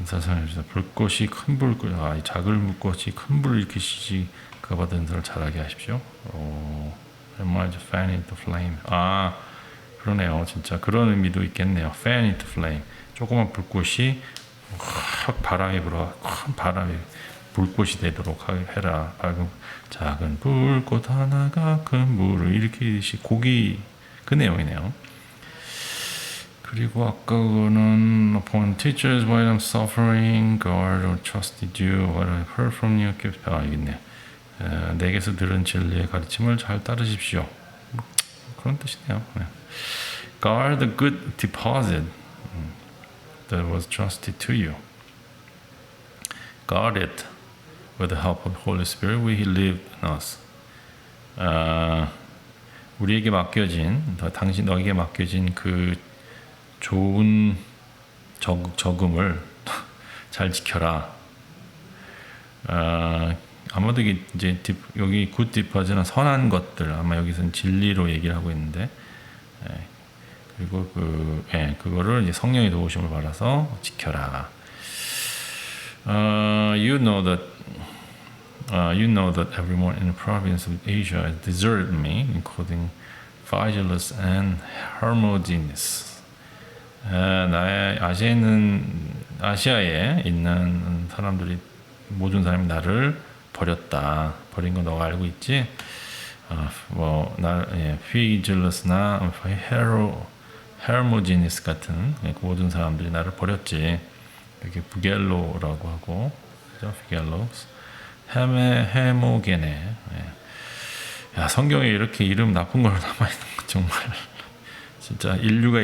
사상해주세요. 불꽃이 큰 불꽃, 이 작은 불꽃이 큰 불을 일으키시지 그가 받은 은사를 잘하게 하십시오. Remind fan into flame. 그러네요. 진짜 그런 의미도 있겠네요. Fan into flame. 조그만 불꽃이 확 바람이 불어 큰 바람이 불꽃이 되도록 해라. 작은 불꽃 하나가 큰 불을 일으키듯이 그 내용이네요. 그리고 아까 그거는 upon teachers while I'm suffering, God or trusted you, what I heard from you, keep. 이겠네. 내게서 들은 진리의 가르침을 잘 따르십시오. 그런 뜻이네요. Guard the good deposit that was trusted to you. Guard it with the help of the Holy Spirit who live in us. 우리에게 맡겨진, 너에게 맡겨진 그 좋은 적음을 잘 지켜라. 아마도 이제 여기 굿 디퍼즈는 선한 것들, 아마 여기서는 진리로 얘기를 하고 있는데, 그리고 그거를 이제 성령의 도우심을 받아서 지켜라. You know that everyone in the province of Asia has deserted me, including Phygelus and Hermogenes. 나의 아시아에 있는 아시아에 있는 사람들이 모든 사람이 나를 버렸다. 버린 거 너가 알고 있지? 피질러스나 헤르모지니스 같은 모든 사람들이 나를 버렸지. 여기 부겔로라고 하고, 그죠? 부겔로스, 헤모게네. 야, 성경에 이렇게 이름 나쁜 걸 남아 있는 거 정말 진짜 인류가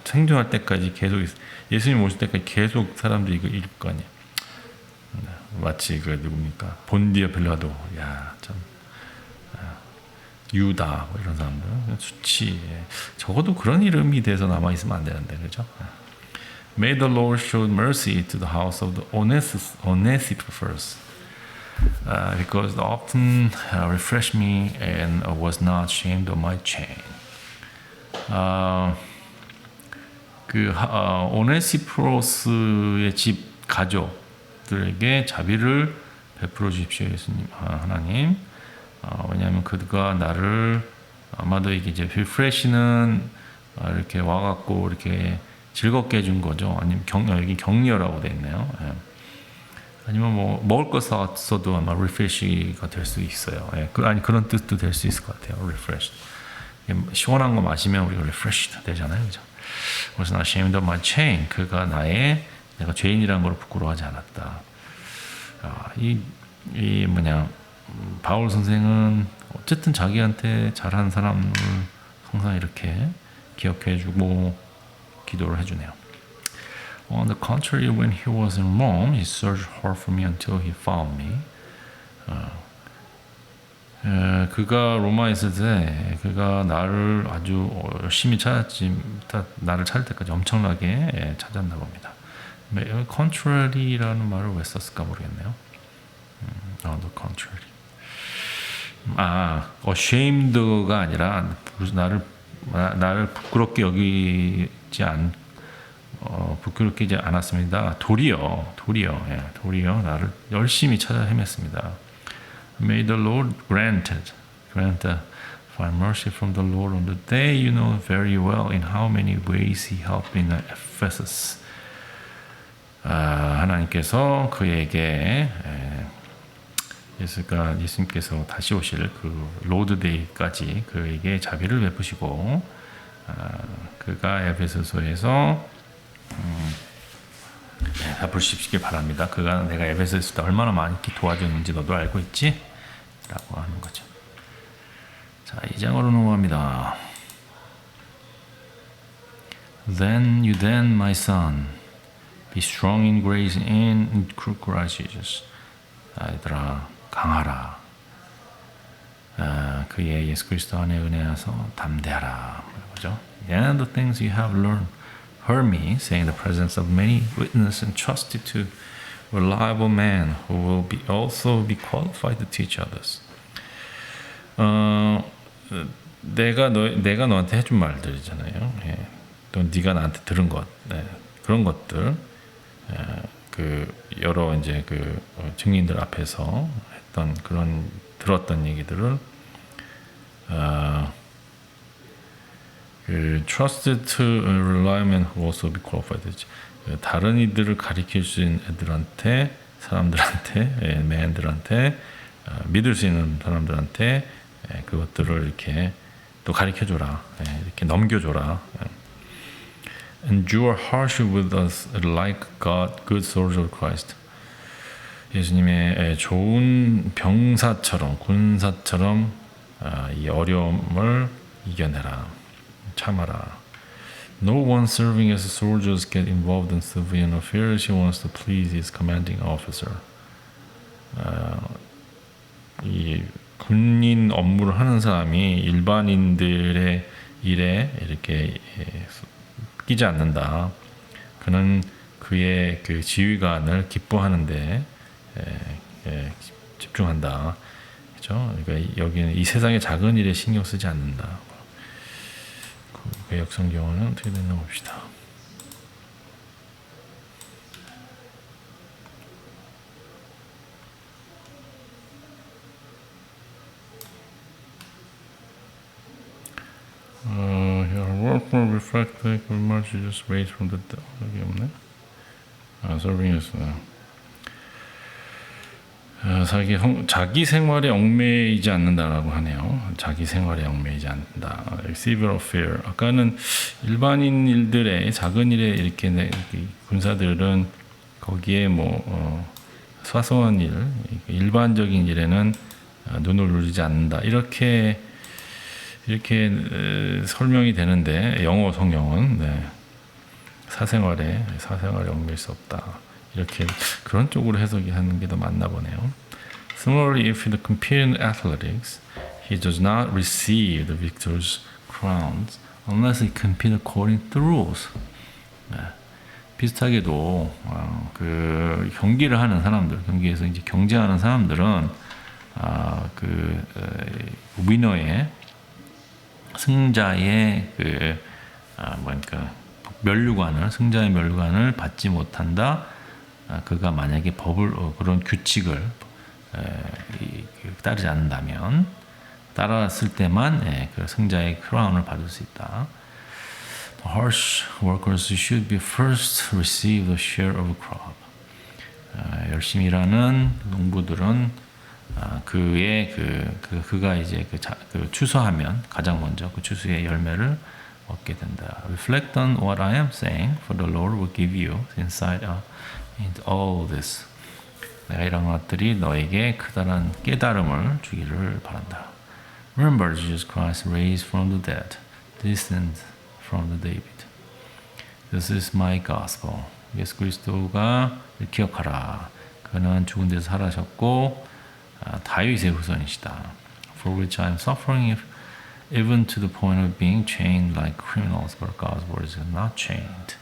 생존할 때까지 계속 예수님 오실 때까지 계속 사람들이 이거 읽을 거 아니야. 마치 그 누굽니까? 본디어 빌라도, 야, 참. 유다 뭐 이런 사람들 수치 적어도 그런 이름이 돼서 남아 있으면 안 되는데 그죠? May the Lord show mercy to the house of the Onesiphorus, because often refreshed me and was not ashamed of my chain. 오네시포로스의 집 가족들에게 자비를 베풀어 주십시오, 예수님, 하나님. 왜냐하면 그가 나를 아마도 이게 이제 refresh는 이렇게 와갖고 이렇게 즐겁게 해준 거죠. 아니면 여기 격려라고 돼 있네요. 예. 아니면 뭐 먹을 거 사왔어도 아마 refresh가 될 수 있어요. 예. 아니 그런 뜻도 될 수 있을 것 같아요. refresh. 시원한 거 마시면 우리가 refreshed 되잖아요, 그죠? Was not ashamed of my chain. 그가 내가 죄인이라는 걸 부끄러워하지 않았다. 이 뭐냐? 바울 선생은 어쨌든 자기한테 잘하는 사람을 항상 이렇게 기억해주고 기도를 해주네요. On the contrary, when he was in Rome, he searched hard for me until he found me. 그가 로마에 있을 때 그가 나를 아주 열심히 찾았지, 나를 찾을 때까지 엄청나게 찾았나 봅니다. contrary라는 말을 왜 썼을까 모르겠네요. On the contrary. ashamed가 아니라 나를 부끄럽게 여기지 부끄럽게 않았습니다. 도리어 나를 열심히 찾아 헤맸습니다. May the Lord grant find mercy from the Lord on the day you know very well in how many ways He helped in Ephesus. 하나님께서 그에게 예수님께서 다시 오실 그 로드데이까지 그에게 자비를 베푸시고 그가 에베소서에서 베푸시길 바랍니다. 그가 내가 에베소에 있을 때 얼마나 많이 도와줬는지 너도 알고 있지? 라고 하는 거죠. 자, 2장으로 넘어갑니다. Then, my son, be strong in grace and in Christ Jesus. 얘들아, 강하라. 그의 예수 그리스도 안에 은혜하서 담대하라. 그죠? And the things you have heard me say in the presence of many witnesses and trusted to reliable men who will also be qualified to teach others. 내가 너한테 해준 말들이잖아요. 예. 또 네가 나한테 들은 것, 그런 것들, 그 여러 이제 그 증인들 앞에서 했던 그런 들었던 얘기들을 그 trusted to reliable who also be qualified. 다른 이들을 가르칠 수 있는 애들한테, 사람들한테, 맨들한테, 믿을 수 있는 사람들한테 그것들을 이렇게 또 가르쳐줘라, 이렇게 넘겨줘라. Endure hardship with us like good soldiers of Christ. 예수님의 좋은 병사처럼, 군사처럼 이 어려움을 이겨내라, 참아라. No one serving as soldiers get involved in civilian affairs. He wants to please his commanding officer. 이 군인 업무를 하는 사람이 일반인들의 일에 이렇게 끼지 않는다. 그는 그의 그 지휘관을 기뻐하는데 집중한다. 그렇죠? 그러니까 여기는 이 세상의 작은 일에 신경 쓰지 않는다. 개역 성경은 어떻게 됐나 봅시다. Your work will reflect the much you just raised from the dead. 여기 없네. serving as 자기 생활에 얽매이지 않는다라고 하네요. 자기 생활에 얽매이지 않는다. civil affair. 아까는 일반인 일들에 작은 일에 이렇게 군사들은 거기에 사소한 일, 일반적인 일에는 눈을 누리지 않는다. 이렇게 설명이 되는데 영어 성경은 사생활에 얽매일 수 없다. 이렇게 그런 쪽으로 해석이 하는 게 더 맞나 보네요. Similarly, if he competed in athletics, he does not receive the victor's crowns unless he competes according to the rules. 비슷하게도 그 경기를 하는 사람들, 경기에서 이제 경쟁하는 사람들은 위너의 승자의 승자의 면류관을 받지 못한다. 그가 만약에 그런 규칙을 따르지 않는다면 따랐을 때만 그 승자의 크라운을 받을 수 있다. The harsh workers should be first to receive the share of a crop. 열심히 일하는 농부들은 그가 이제 추수하면 가장 먼저 그 추수의 열매를 얻게 된다. Reflect on what I am saying, for the Lord will give you insight into all this. 내가 이런 것들이 너에게 크다란 깨달음을 주기를 바란다. Remember Jesus Christ raised from the dead, descended from the David. This is my gospel. 예수 그리스도가 기억하라. 그는 죽은 데서 살아셨고 다윗의 후손이시다. For which I am suffering even to the point of being chained like criminals, but God's word is not chained.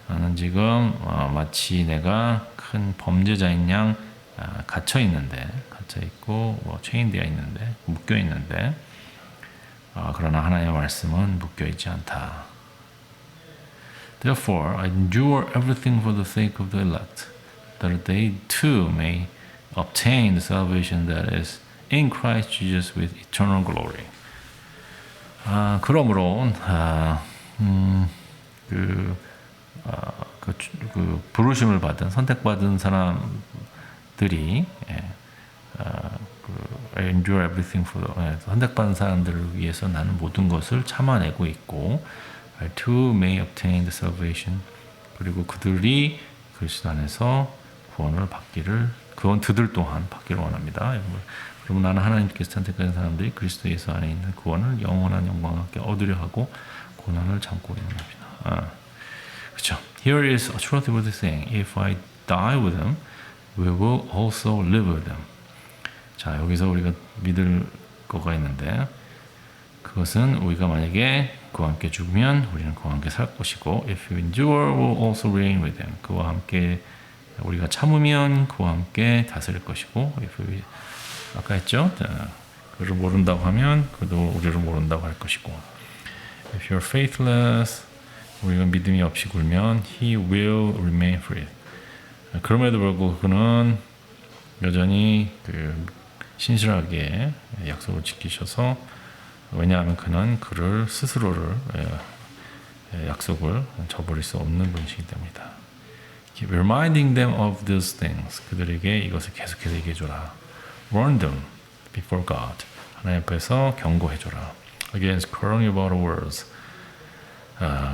나는 지금 마치 내가 큰 범죄자인 양 갇혀 있고 체인되어 있는데 묶여 있는데 그러나 하나님의 말씀은 묶여 있지 않다. Therefore, I endure everything for the sake of the elect, that they too may obtain the salvation that is in Christ Jesus with eternal glory. 그러므로 그 부르심을 받은 선택받은 사람들이 endure everything for 선택받은 사람들을 위해서 나는 모든 것을 참아내고 있고 I too may obtain the salvation. 그리고 그들이 그리스도 안에서 그들 또한 받기를 원합니다. 그럼 나는 하나님께서 선택하신 사람들이 그리스도 예수 안에 있는 구원을 영원한 영광과 함께 얻으려 하고 고난을 참고 있는 겁니다. 그렇죠. Here is a truth with the saying, if I die with them, we will also live with them. 자, 여기서 우리가 믿을 거가 있는데 그것은 우리가 만약에 그와 함께 죽으면 우리는 그와 함께 살 것이고 if we endure, we will also reign with them. 그와 함께 우리가 참으면 그와 함께 다스릴 것이고 if we 아까 했죠? 그를 모른다고 하면 그도 우리를 모른다고 할 것이고 if you are faithless 우리가 믿음이 없이 굴면 he will remain free. 그럼에도 불구하고 그는 여전히 신실하게 약속을 지키셔서 왜냐하면 그는 그를 스스로를 약속을 저버릴 수 없는 분이시기 때문이다. Keep reminding them of these things. 그들에게 이것을 계속해서 얘기해줘라. Warn them before God. 하나님 앞에서 경고해줘라. Against quarreling about words.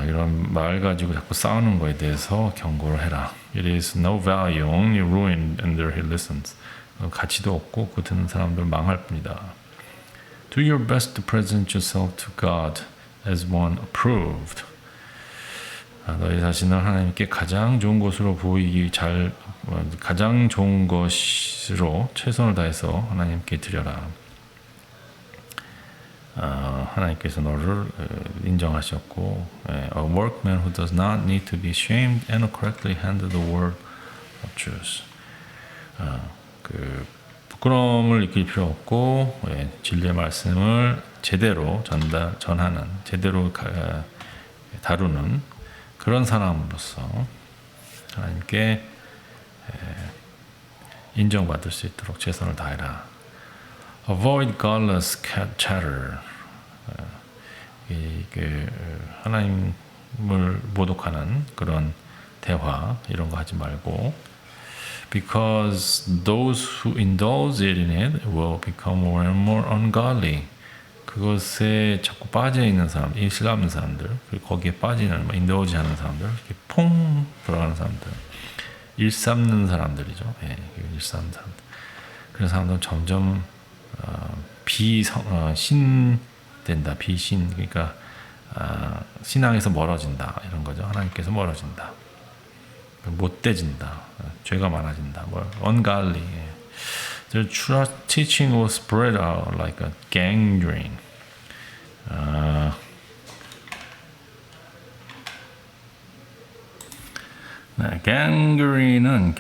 이런 말 가지고 자꾸 싸우는 거에 대해서 경고를 해라. It is no value, only ruin under he listens. 가치도 없고 그 듣는 사람들 망할 뿐이다. Do your best to present yourself to God as one approved. 너희 자신을 하나님께 가장 좋은 것으로 가장 좋은 것으로 최선을 다해서 하나님께 드려라. 하나님께서 너를 인정하셨고 a workman who does not need to be ashamed and correctly handle the word of truth. 부끄러움을 느낄 필요 없고 진리의 말씀을 제대로 전하는 제대로 다루는 그런 사람으로서 하나님께 인정받을 수 있도록 최선을 다해라. Avoid godless chatter. 하나님을 모독하는 그런 대화 이런 거 하지 말고 because those who indulge in it will become more and more ungodly. 그것에 자꾸 빠져 있는 사람, 일실감는 사람들, 그리고 거기에 빠지는 indulge 하는 사람들, 이렇게 퐁 들어가는 사람들, 일삼는 사람들이죠. 예, 일삼는 사람들. 그런 사람들은 점점 신된다, 비신, 그러니까 신앙에서 멀어진다 이런 거죠. 하나님께서 멀어진다, 못돼진다, 죄가 많아진다, ungodly. Their true teaching will spread out like a gangrene. 네, gangrene은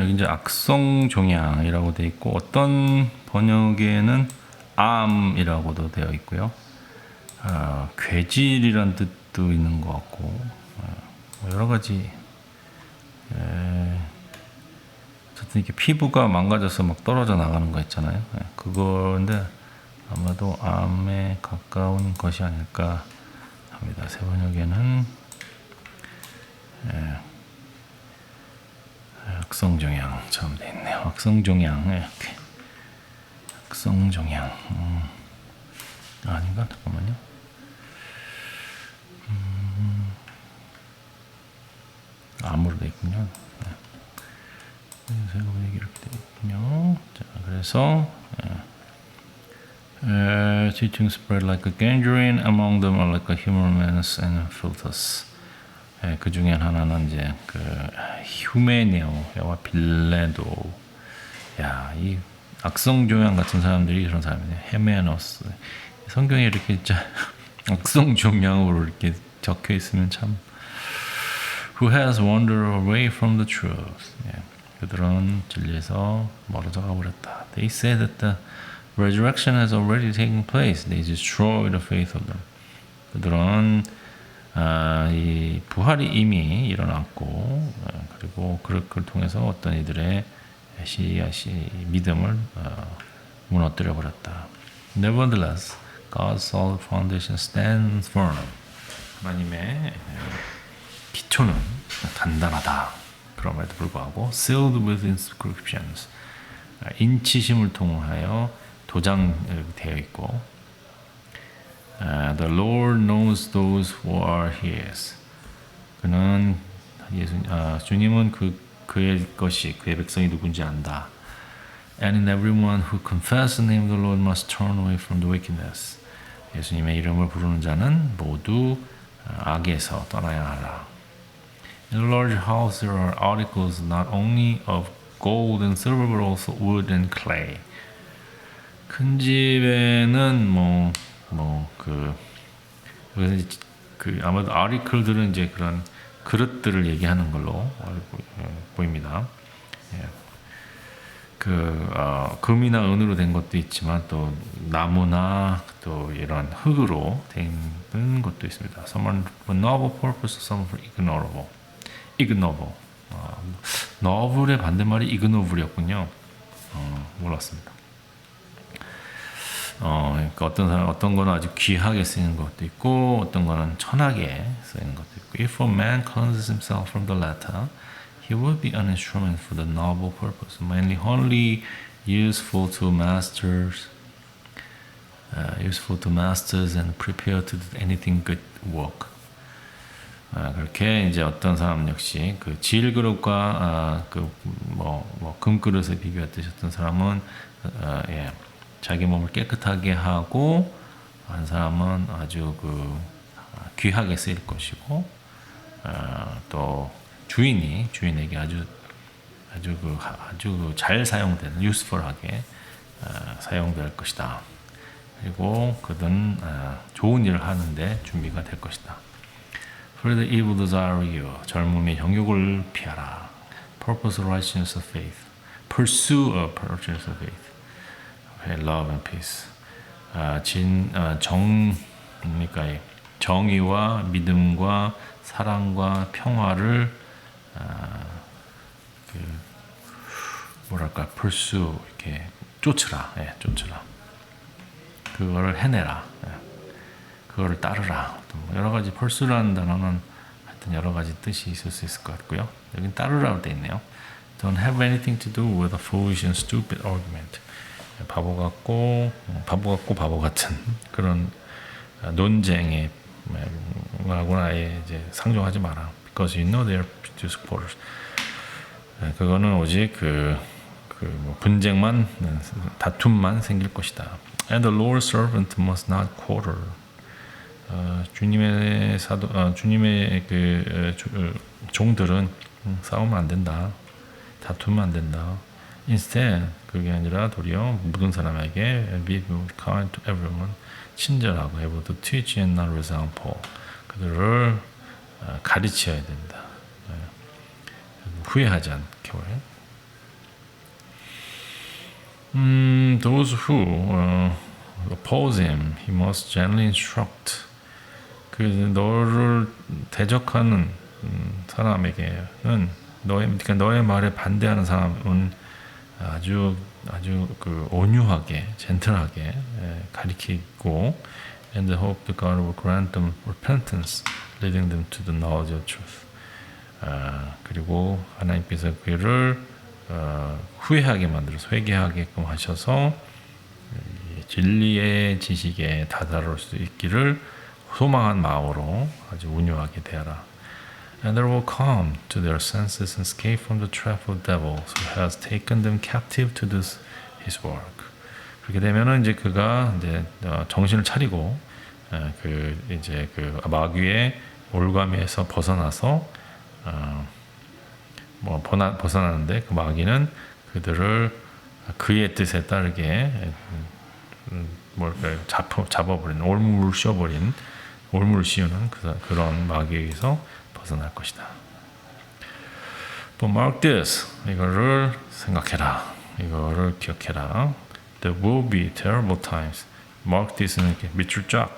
여기 이제 악성종양이라고 되어 있고 어떤 번역에는 암이라고도 되어 있고요. 괴질이란 뜻도 있는 것 같고 여러 가지. 어쨌든 이렇게 피부가 망가져서 막 떨어져 나가는 거 있잖아요. 그건데 아마도 암에 가까운 것이 아닐까 합니다. 세 번역에는 악성종양처럼 돼 있네요. 악성종양 이렇게 악성종양 아닌가? 잠깐만요. 암으로 돼 있군요. 제가 이렇게 돼 있군요. 자, 그래서 teaching spread like a gangrene, among them are like a humerus and filtus. 그 중에 하나는 이제 그 휴메네오와 빌레도. 야, 이 악성종양 같은 사람들이 그런 사람이에요. 헤메노스. 성경에 이렇게 진짜 악성종양으로 이렇게 적혀 있으면 참. Who has wandered away from the truth. 그들은 진리에서 멀어져 가버렸다. They say that the resurrection has already taken place. They destroy the faith of them. 그들은 이 부활이 이미 일어났고 그리고 그걸 통해서 어떤 이들의 믿음을 무너뜨려 버렸다. Nevertheless, God's solid foundation stands firm. 하나님의 기초는 단단하다. 그럼에도 불구하고 sealed with inscriptions. 인치심을 통하여 도장되어 있고 The Lord knows those who are His. 그는 주님은 그의 것이 그의 백성이 누군지 안다. And in everyone who confesses the name of the Lord must turn away from the wickedness. 예수님의 이름을 부르는 자는 모두 악에서 떠나야 하라. In a large house there are articles not only of gold and silver but also wood and clay. 큰 집에는 아마도 아리클들은 이제 그런 그릇들을 얘기하는 걸로 보입니다. 금이나 은으로 된 것도 있지만 또 나무나 또 이런 흙으로 된 것도 있습니다. Some are for noble purpose, some for ignoble. 너블의 반대말이 ignoble이었군요. 몰랐습니다. 그러니까 어떤 거는 아주 귀하게 쓰이는 것도 있고 어떤 거는 천하게 쓰이는 것도 있고. If a man cleanses himself from the latter, he will be an instrument for the noble purpose, mainly only useful to masters and prepared to do anything good work. 그렇게 이제 어떤 사람 역시 그 질그릇과 금그릇에 비교했듯이 어떤 사람은 자기 몸을 깨끗하게 하고 한 사람은 아주 귀하게 쓰일 것이고 또 주인에게 아주 잘 사용되는 useful하게 사용될 것이다. 그리고 그는 좋은 일을 하는데 준비가 될 것이다. For the evil desire you, 젊음의 정욕을 피하라. Purpose righteousness of faith. Pursue a righteousness of faith. Love and peace. 그러니까 정의와 믿음과 사랑과 평화를 pursue 이렇게 쫓으라. 그거를 해내라. 그거를 따르라. 여러 가지 pursue라는 단어는 어떤 여러 가지 뜻이 있을 수 있을 것 같고요. 여긴 따르라고 돼 있네요. Don't have anything to do with a foolish and stupid argument. 바보 같고 바보 같은 그런 논쟁에 하고는 아예 이제 상종하지 마라. Because you know they are produce quarters. 그거는 오직 뭐 분쟁만 다툼만 생길 것이다. And the Lord's servant must not quarrel. 주님의 주님의 종들은 싸우면 안 된다. 다투면 안 된다. Instead, 그게 아니라 도리어 모든 사람에게 be kind to everyone, 친절하고 able to teach and not resentful. 그들을 가르쳐야 된다. 후회하지 않게. Those who oppose him, he must gently instruct. 그 너를 대적하는 사람에게는 그러니까 너의 말에 반대하는 사람은 아주 그 온유하게, 젠틀하게 가리키고, and the hope that God will grant them repentance, leading them to the knowledge of truth. 그리고 하나님께서 그를 후회하게 만들어서 회개하게끔 하셔서 진리의 지식에 다다를 수 있기를 소망한 마음으로 아주 온유하게 대하라. And they will come to their senses and escape from the trap of devils who has taken them captive to this his work. 그렇게 되면은 이제 그가 이제 정신을 차리고 이제 마귀의 올가미에서 벗어나서 벗어나는데 그 마귀는 그들을 그의 뜻에 따르게 잡아버린 올무를 씌우는 그런 마귀에서 벗어날 것이다. But mark this, 이거를 생각해라, 이거를 기억해라. There will be terrible times. Mark this는 이렇게 밑줄 쫙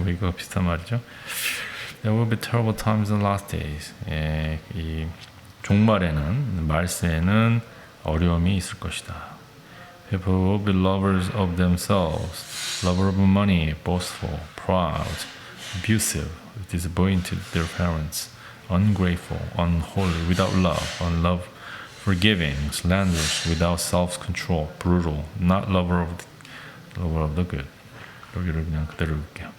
이거 비슷한 말이죠. There will be terrible times in the last days. 이 종말에는 말세에는 어려움이 있을 것이다. People will be lovers of themselves, lover of money, boastful, proud, abusive, disappointed to their parents, ungrateful, unholy, without love, unloved, forgiving, slanderous, without self-control, brutal, not lover of the good. 여기를 그냥 그대로 읽을게요.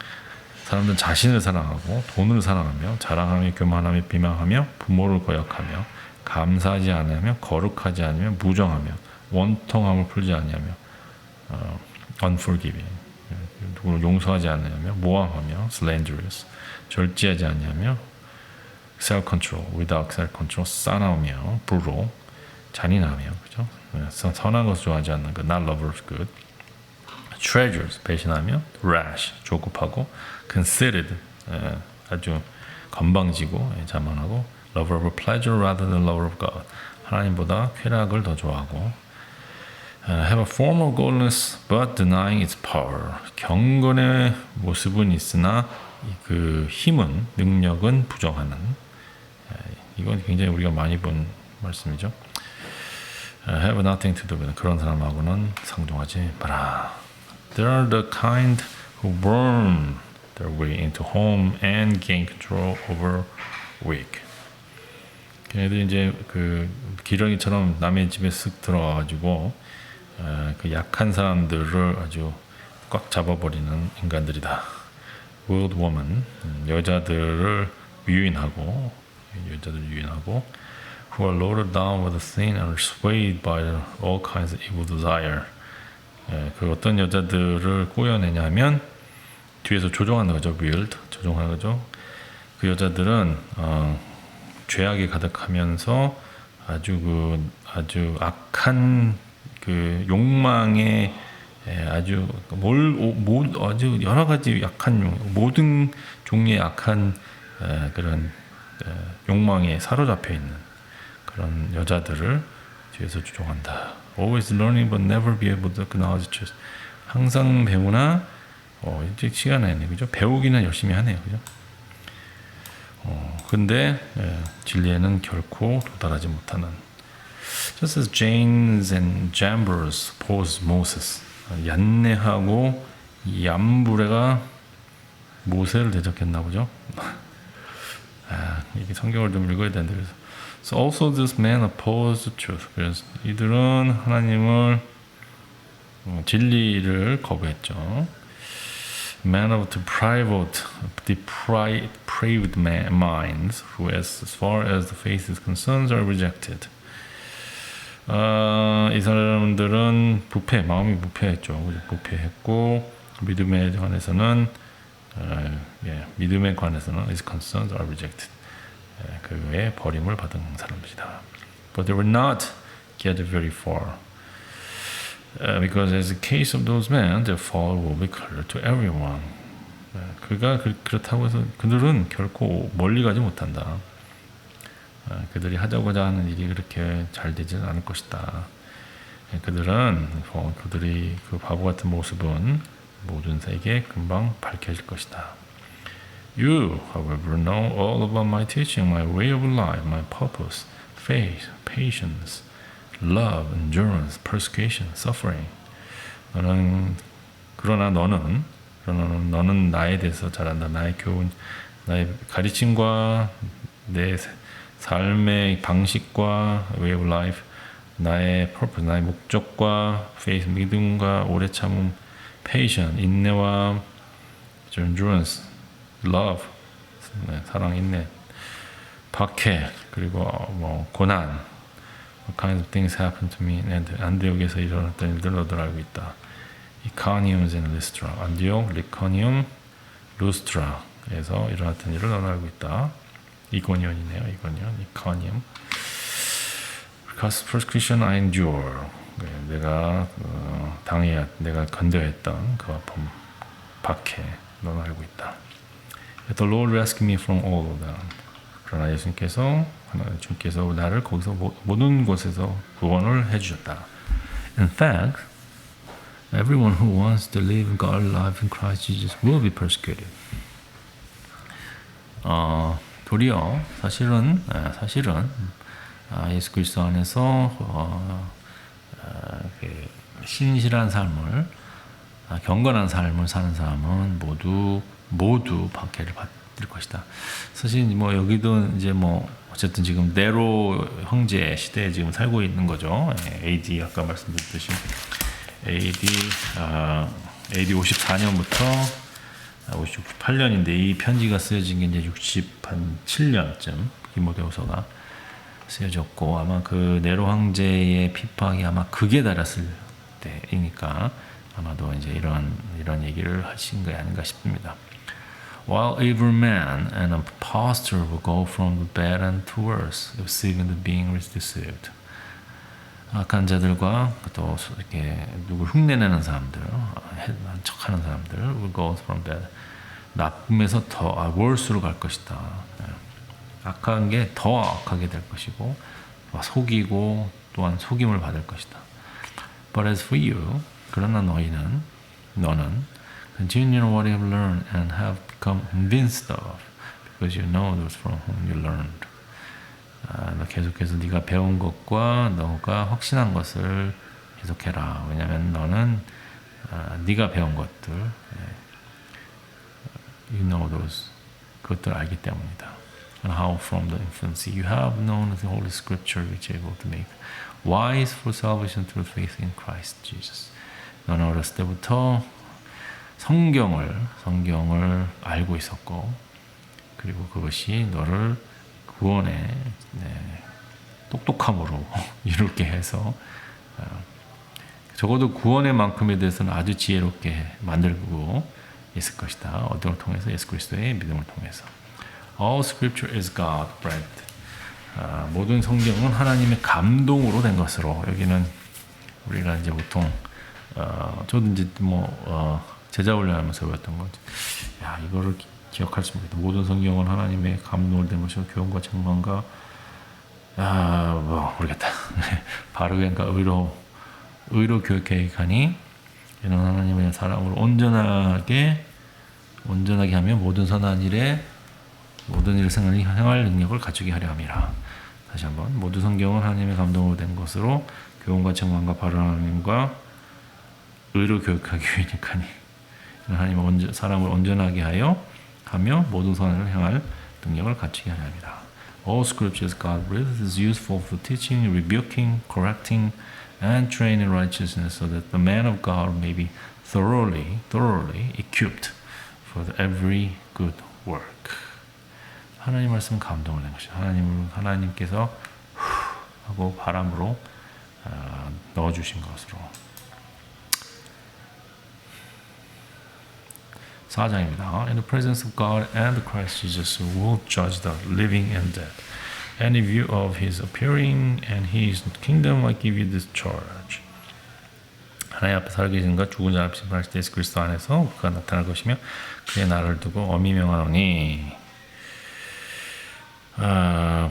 사람들은 자신을 사랑하고 돈을 사랑하며 자랑하며 교만하며 비방하며 부모를 거역하며 감사하지 않으며 거룩하지 않으며 무정하며 원통함을 풀지 않으며 unforgiving, 누구를 용서하지 않으며 모함하며 slanderous, 절제하지 않으며 self-control, without self-control, 싸나우며 brutal, 잔인하며, 그죠? 선한 것을 좋아하지 않는 것, not lover of good, treasures, 배신하며 rash, 조급하고 conceited, 아주 건방지고 자만하고 lover of pleasure rather than lover of God, 하나님보다 쾌락을 더 좋아하고 have a form of godliness but denying its power, 경건의 모습은 있으나 그 힘은 능력은 부정하는. 이건 굉장히 우리가 많이 본 말씀이죠. Have nothing to do with 그런 사람하고는 상종하지 마라. They are the kind who burn their way into home and gain control over weak. 걔네들이 이제 그 기러기처럼 남의 집에 쓱 들어와가지고 그 약한 사람들을 아주 꽉 잡아버리는 인간들이다. Wild woman, 여자들을 유인하고 who are loaded down with sin and are swayed by all kinds of evil desire. 그 어떤 여자들을 꼬여내냐면 뒤에서 조종하는 거죠. wield, 조종하는 거죠. 그 여자들은 죄악이 가득하면서 아주 악한 그 욕망에 아주 아주 여러 가지 약한 모든 종류의 약한 그런 욕망에 사로잡혀 있는 그런 여자들을 뒤에서 조종한다. Always learning but never be able to acknowledge truth. 항상 배우나 이제 시간이 있네, 그죠? 배우기는 열심히 하네요, 그죠? 근데 진리에는 결코 도달하지 못하는. Just as Janes and Jambres opposed Moses. 얀네하고 얌브레가 모세를 대적했나 보죠. 이게 성경을 좀 읽어야 되는데 그래서 So also this man opposed the truth. 그래서 이들은 하나님을 진리를 거부했죠. Man of depraved minds, who as far as the faith is concerned are rejected. 이 사람들은 마음이 부패했죠. 부패했고 믿음에 관해서는 믿음에 관해서는 is concerned are rejected. 그 외에 버림을 받은 사람들이다. But they were not get very far. Because as the case of those men, their fall will be clear to everyone. 그렇다고 해서 그들은 결코 멀리 가지 못한다. 그들이 하자고자 하는 일이 그렇게 잘 되지는 않을 것이다. 그들이 그 바보 같은 모습은 모든 세계에 금방 밝혀질 것이다. You, however, know all about my teaching, my way of life, my purpose, faith, patience, love, endurance, persecution, suffering. 그러나 너는 나에 대해서 잘 안다. 나의 교훈, 나의 가르침과 내 삶의 방식과 way of life, 나의 purpose, 나의 목적과 faith, 믿음과 오래 참음, patience, 인내와 endurance, love, 사랑, 인내, 박해, 그리고 고난, what kinds of things happen to me, 안디옥에서 일어났던 일들 너들 알고 있다. 이코니움 and 리스트라, 안디옥, 리코니움, 루스트라에서 일어났던 일을 너는 알고 있다. 이고니온이네요. 이코니움. Because persecution I endure. 내가 내가 견뎌했던 그 아픔, 박해, 너는 알고 있다. The Lord rescued me from all of them. 그러나 주님께서 나를 거기서 모든 곳에서 구원을 해주셨다. In fact, everyone who wants to live God's life in Christ Jesus will be persecuted. 도리어 사실은 예수 그리스도 안에서 신실한 삶을 경건한 삶을 사는 사람은 모두 박해를 받을 것이다. 사실 여기도 이제 어쨌든 지금 네로 형제 시대에 지금 살고 있는 거죠. AD 아까 말씀드렸듯이 AD 54년부터 58년인데 이 편지가 쓰여진 게 이제 67년쯤 디모데후서가 쓰여졌고 아마 그 네로 황제의 핍박이 아마 극에 달했을 때이니까 아마도 이제 이런 얘기를 하신 게 아닌가 싶습니다. While every man and a pastor will go from the bad and to worse, receiving the being deceived. 악한 자들과 또 이렇게 누굴 흉내내는 사람들, 척하는 사람들, will go from bad. 나쁨에서 더 worse로 갈 것이다. 악한 게 더 악하게 될 것이고, 속이고 또한 속임을 받을 것이다. But as for you, 그러나 너는 continue what you have learned and have become convinced of, because you know those from whom you learned. 계속해서 네가 배운 것과 너가 확신한 것을 계속해라. 왜냐하면 너는 네가 배운 것들, you know those, 그것들 알기 때문이다. And how from the infancy you have known the Holy Scripture which is able to make wise for salvation through faith in Christ Jesus. 너는 어렸을 때부터 성경을 알고 있었고, 그리고 그것이 너를 구원의 똑똑함으로 이룰게 해서 적어도 구원의 만큼에 대해서는 아주 지혜롭게 만들고 있을 것이다. 어디를 통해서? 예수 그리스도의 믿음을 통해서. All Scripture is God breathed. 모든 성경은 하나님의 감동으로 된 것으로. 여기는 우리가 이제 보통 저도 이제 제자 훈련하면서 배웠던 거죠. 야, 이거를 기억할 수 있겠다. 모든 성경은 하나님의 감동으로 된 것이고 교훈과 책망과 모르겠다. 바르게인가 의로 교육하니 이는 하나님의 사랑으로 온전하게 하며 모든 선한 일에 모든 일을 행할 능력을 갖추게 하려 함이라. 다시 한번 모든 성경은 하나님의 감동으로 된 것으로 교훈과 책망과 바른 하나님과 의로 교육하기 위하니까니 하나님의 사람을 온전하게 하며 모든 선을 행할 능력을 갖추게 하려 함이라. All scriptures God breathed is useful for teaching, rebuking, correcting, and training in righteousness, so that the man of God may be thoroughly equipped for every good work. 하나님 말씀 감동을 낸 것이죠. 하나님께서 후 하고 바람으로 넣어주신 것으로. 4장입니다. In the presence of God and Christ Jesus will judge the living and dead. And in view of his appearing and his kingdom, I give you this charge. 하나님 앞에 살아계신과 죽은 자 앞에 심판하실 때 예수 그리스도 안에서 그가 나타날 것이며 그의 나라를 두고 엄히 명하노니.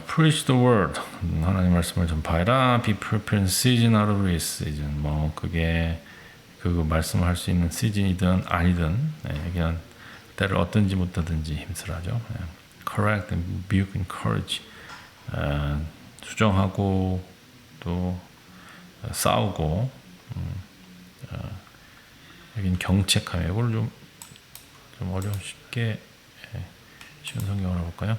Preach the word. 하나님 말씀을 전파해라. Be prepared in season out of season. 뭐 그게 그 말씀을 할 수 있는 시즌이든 아니든 그냥 때를 어떤지 못하든지 힘쓰라죠. Correct, rebuke, encourage. 수정하고 또 싸우고 여긴 경책하며 이걸 좀 어려운 쉽게 쉬운 성경을 해볼까요?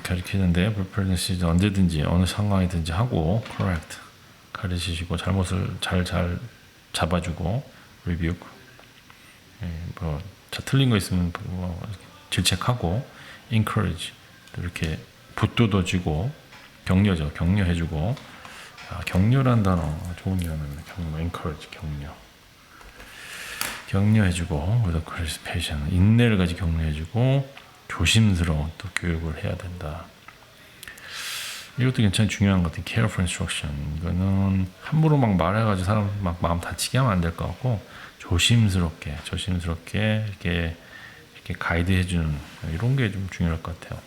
가르치는데 preparedness 언제든지 어느 상황이든지 하고 correct 가르치시고 잘못을 잘 잡아주고 rebuke 뭐 틀린 거 있으면 질책하고 encourage 이렇게 붙돋아주고 격려해주고 격려란 단어 좋은 단어입니다. encourage 격려해주고 with participation 인내를 가지고 격려해주고 조심스러운 또 교육을 해야 된다. 이것도 굉장히 중요한 것 같아요. Careful instruction. 이거는 함부로 막 말해가지고 사람 막 마음 다치게 하면 안 될 것 같고 조심스럽게 이렇게 가이드해주는 이런 게 좀 중요할 것 같아요.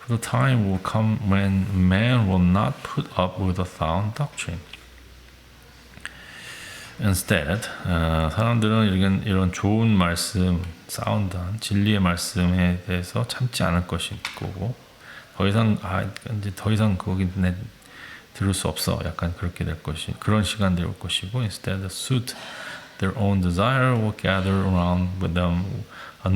For the time will come when man will not put up with a sound doctrine. Instead, 사람들은 이런 좋은 말씀, 사운드한 진리의 말씀에 대해서 참지 않을 것이고 더 이상 거기 들을 수 없어. 약간 그렇게 될 그런 시간들이 올 것이고 instead suit their own desire will gather around with them a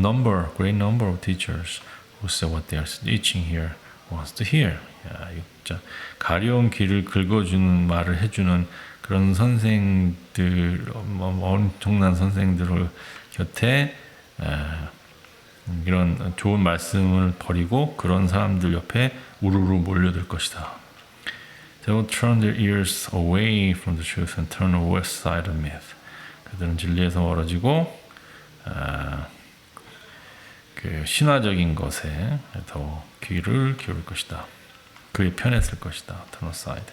great number of teachers who say what they are teaching here wants to hear. 야, 이거 진짜 가려운 길을 긁어주는 말을 해주는 그런 선생들, 엄청난 선생들 곁에 이런 좋은 말씀을 버리고 그런 사람들 옆에 우르르 몰려들 것이다. They will turn their ears away from the truth and turn aside of myth. 그들은 진리에서 멀어지고 그 신화적인 것에 더 귀를 기울일 것이다. 그의 편에 쓸 것이다. Turn aside.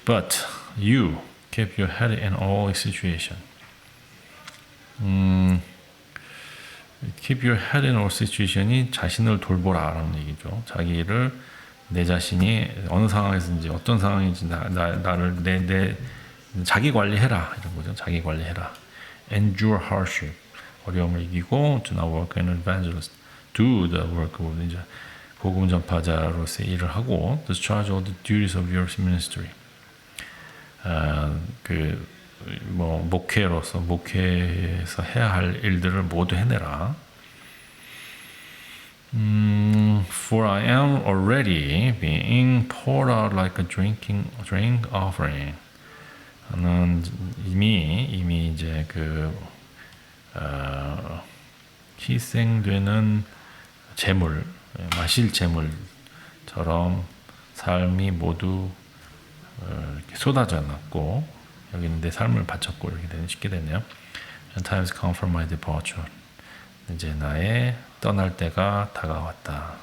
But you keep your head in all situation. Keep your head in all situation이 자신을 돌보라라는 얘기죠. 내 자신이 어느 상황에서인지 어떤 상황인지 나를 내 자기 관리해라 이런 거죠. 자기 관리해라. Endure hardship. 어려움을 이기고 do not work an evangelist. Do the work of 이제 복음 전파자로서의 일을 하고 discharge all the duties of your ministry. 목회에서 해야 할 일들을 모두 해내라. For I am already being poured out like a drink offering. 나는 이미 이제 희생되는 제물, 마실 제물처럼 삶이 모두 이렇게 쏟아져 놨고 여기는 내 삶을 바쳤고 이렇게 쉽게 됐네요. And times come for my departure. 이제 나의 떠날 때가 다가왔다.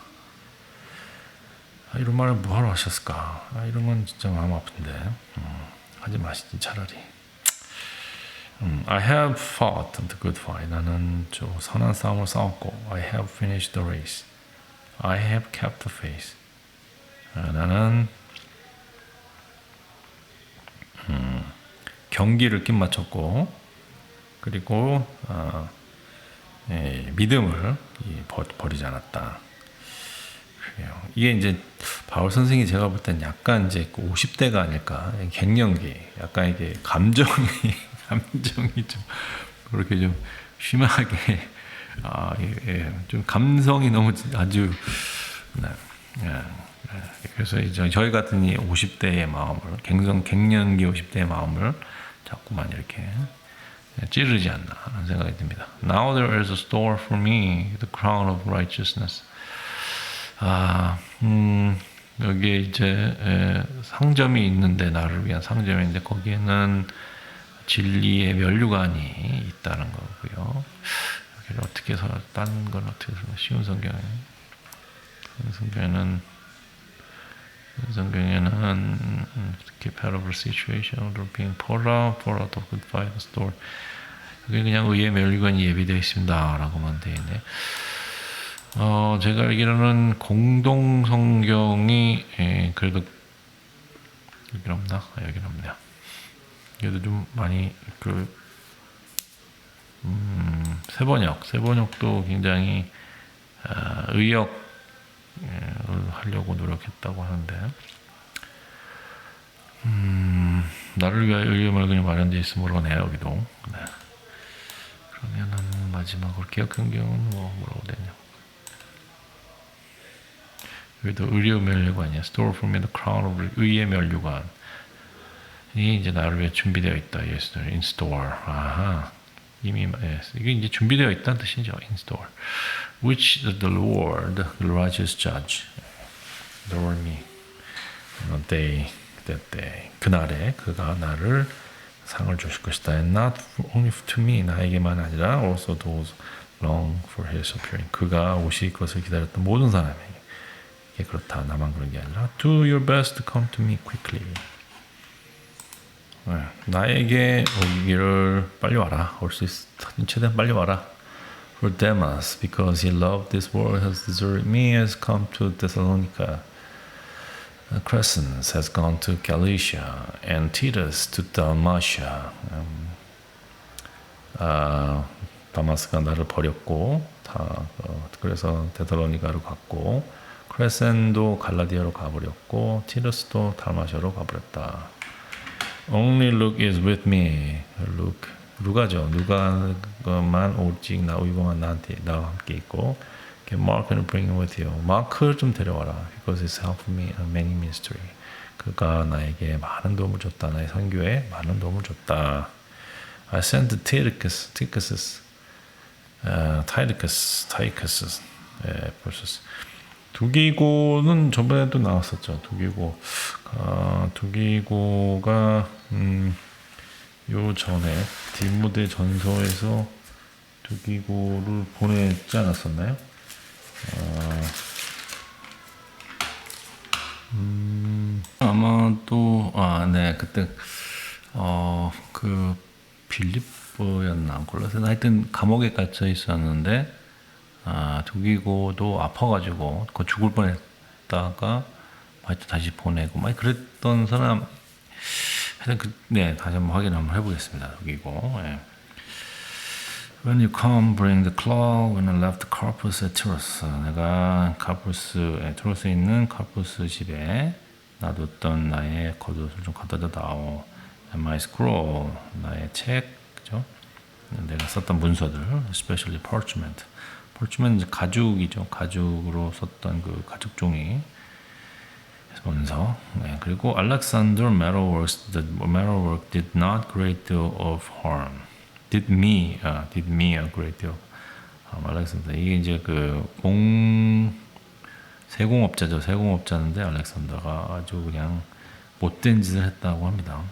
이런 말을 뭐하러 하셨을까? 이런 건 진짜 마음 아픈데 하지 마시지 차라리. I have fought the good fight. 나는 선한 싸움을 싸웠고 I have finished the race. I have kept the faith. 나는 경기를 끝마쳤고 그리고 믿음을 버리지 않았다. 그래요. 이게 이제 바울 선생이 제가 볼 땐 약간 이제 50대가 아닐까 갱년기, 약간 이게 감정이 좀 그렇게 좀 심하게 좀 감성이 너무 아주 네, 그래서 이제 저희 같은 이 50대의 마음을 갱년기 50대의 마음을 자꾸만 이렇게 찌르지 않나 하는 생각이 듭니다. Now there is a store for me, the crown of righteousness. 여기에 이제 상점이 있는데 나를 위한 상점이 있는데 거기에는 진리의 면류관이 있다는 거고요. 여기를 어떻게 해서 다른 건 어떻게 해서 쉬운 성경에 keep out of a situation or being poured out of good by the store. 여기 그냥 의의 면류관이 예비되어 있습니다라고만 되어 있네. 제가 알기로는 공동 성경이 그래도 여기 없나? 여기 없네요. 그래도 좀 많이 세번역도 굉장히 의역을 하려고 노력했다고 하는데 나를 위하여 의의 말씀이 마련되어 있으므로 그러네요. 여기도. 네. 그러면은 마지막으로 기억 성경은 뭐라고 되냐? 여기도 의의 면류관이야. Store for me the crown of 의의 면류관. 이 이제 나를 위해 준비되어 있다. Yes, in store. 아하. 이미 이게 이제 준비되어 있다는 뜻이죠. In store. Which the Lord, the righteous judge, Lord me, that day. 그날에 그가 나를 상을 주실 것이다. And not only to me, 나에게만 아니라 also those long for his appearing. 그가 오실 것을 기다렸던 모든 사람에게. 이게 그렇다. 나만 그런 게 아니라 do your best to come to me quickly. 나에게 오기를 빨리 와라. 올 수 있어. 최대한 빨리 와라. For Demas, because he loved this world, has deserted me, has come to Thessalonica. Crescens has gone to Galatia, and Titus to Dalmatia. 다마스가 나를 버렸고, 그래서 데살로니가로 갔고, 크레센도 갈라디아로 가버렸고, 티투스도 달마시아로 가버렸다. Only Luke is with me. 누가죠. 누가만 오직 우리만 나와 함께 있고. Mark는 bring him with you. 마크를 좀 데려와라. Because he's helped me in many ministry. 그가 나에게 많은 도움을 줬다. 나의 선교에 많은 도움을 줬다. I sent Tychicus, versus 두기고는 저번에도 나왔었죠. 두기고가 요 전에 디모데 전서에서 두기고를 보냈지 않았었나요? 아마도 네 그때 그 빌립보였나 골로새나 하여튼 감옥에 갇혀 있었는데 두기고도 아파가지고 그 죽을 뻔했다가 하여튼 다시 보내고 막 그랬던 사람 하여튼 네 다시 한번 확인 한번 해보겠습니다. 두기고. 예. When you come, bring the cloak. When I left Carpus at Tyros, 내가 트로스에 있는 카푸스 집에 놔뒀던 나의 겉옷을 좀 갖다줘 다오. And my scroll, 나의 책, 그죠? 내가 썼던 문서들, especially parchment. parchment 이제 가죽이죠. 가죽으로 썼던 그 가죽 종이 문서. 네, 그리고 Alexander metalworks, the metalwork did not great deal of harm. Did me a great deal. 알렉산더 이게 이제 그 세공업자죠. 세공업자인데 알렉산더가 아주 그냥 못된 짓을 했다고 합니다.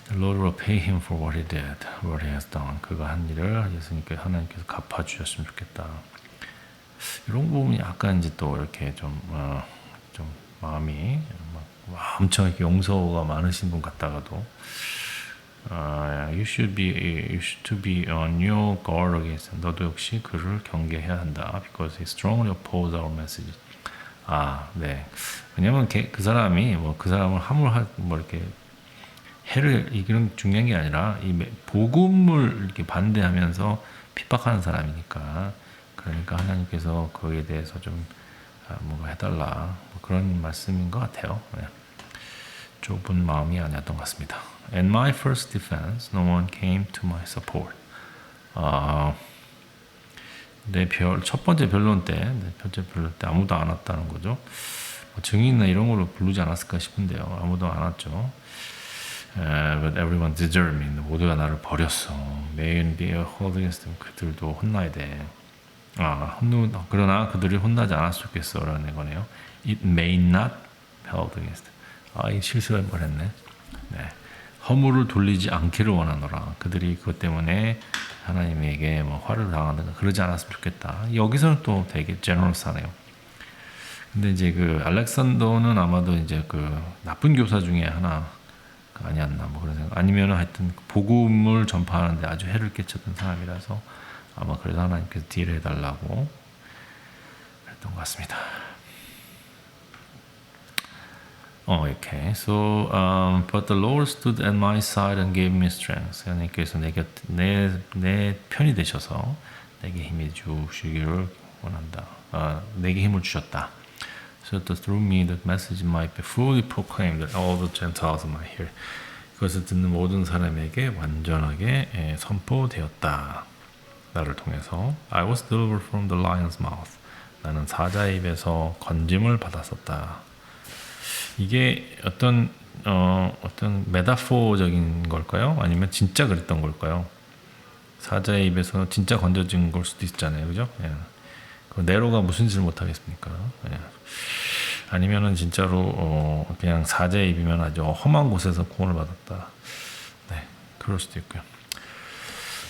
The Lord will pay him for what he did, what he has done. 그가 한 일을 하셨으니까 하나님께서 갚아주셨으면 좋겠다. 이런 거 보면 약간 이제 또 이렇게 좀 마음이 엄청 이렇게 용서가 많으신 분 같다가도. You should be on your guard against. 너도 역시 그를 경계해야 한다. Because he strongly opposed our message. 네. 왜냐면 그 사람이 그 사람을 이렇게 해를 이기는 중요한 게 아니라 이 복음을 이렇게 반대하면서 핍박하는 사람이니까. 그러니까 하나님께서 거기에 대해서 좀 뭔가 해달라. 그런 말씀인 것 같아요. 네. 좁은 마음이 아니었던 것 같습니다. And my first defense, no one came to my support. 첫 번째 변론 때, 아무도 안 왔다는 거죠. 뭐 증인이나 이런 걸로 부르지 않았을까 싶은데요. 아무도 안 왔죠. But everyone deserted me. 모두가 나를 버렸어. May be held against them. 그들도 혼나야 돼. 그러나 그들이 혼나지 않았을 수 있겠어라는 거네요. It may not be held against them. 이 실수를 했네. 네. 허물을 돌리지 않기를 원하노라. 그들이 그것 때문에 하나님에게 뭐 화를 당하든가 그러지 않았으면 좋겠다. 여기서는 또 되게 제너럴스하네요. 근데 이제 그 알렉산더는 아마도 이제 그 나쁜 교사 중에 하나 아니었나 뭐 그런 생각. 아니면 하여튼 복음을 전파하는데 아주 해를 끼쳤던 사람이라서 아마 그래서 하나님께서 딜을 해달라고 그랬던 것 같습니다. 이렇게. So, but the Lord stood at my side and gave me strength. 하나님께서 내 편이 되셔서 내게 힘이 주시기를 원한다. 내게 힘을 주셨다. So that through me that message might be fully proclaimed that all the Gentiles might hear. 그것을 듣는 모든 사람에게 완전하게 선포되었다. 나를 통해서 I was delivered from the lion's mouth. 나는 사자의 입에서 건짐을 받았었다. 이게 어떤 메타포적인 걸까요? 아니면 진짜 그랬던 걸까요? 사자의 입에서 진짜 건져진 걸 수도 있잖아요, 그죠? 예. 그 네로가 무슨 짓을 못 하겠습니까? 예. 아니면은 진짜로 그냥 사자의 입이면 아주 험한 곳에서 구원을 받았다. 네, 그럴 수도 있고요.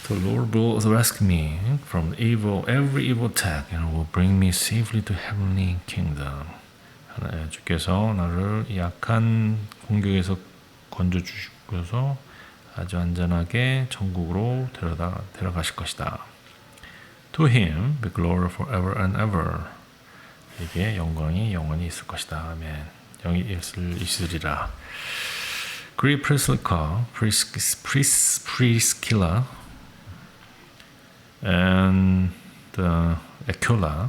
The Lord will rescue me from every evil attack, and will bring me safely to heavenly kingdom. 주께서 나를 약한 공격에서 건져 주시고서 아주 안전하게 천국으로 데려가실 것이다. To him be glory forever and ever. 에게 영광이 영원히 있을 것이다. 아멘. 영이 있으리라. Great Priscilla and Aquila,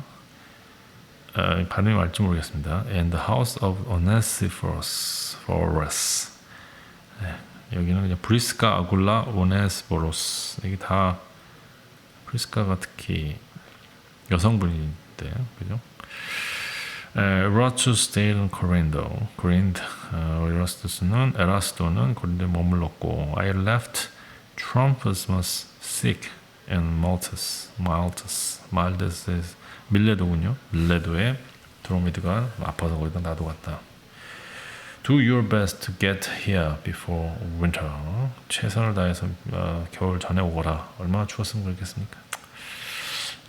발음이 맞을지 모르겠습니다. And the house of Onesiphorus. 네, 여기는 그냥 브리스카, 아굴라, 오네스포로스. 이게 다 프리스카가 특히 여성분인데, 그죠? 에라스투스 데일은 코린도, 에라스도는 고린도에 머물렀고, I left Trophimus sick in 밀레도군요. 밀레도에 드로미드가 아파서 거기다 놔두었다. Do your best to get here before winter. 최선을 다해서 겨울 전에 오거라. 얼마나 추웠으면 그렇겠습니까?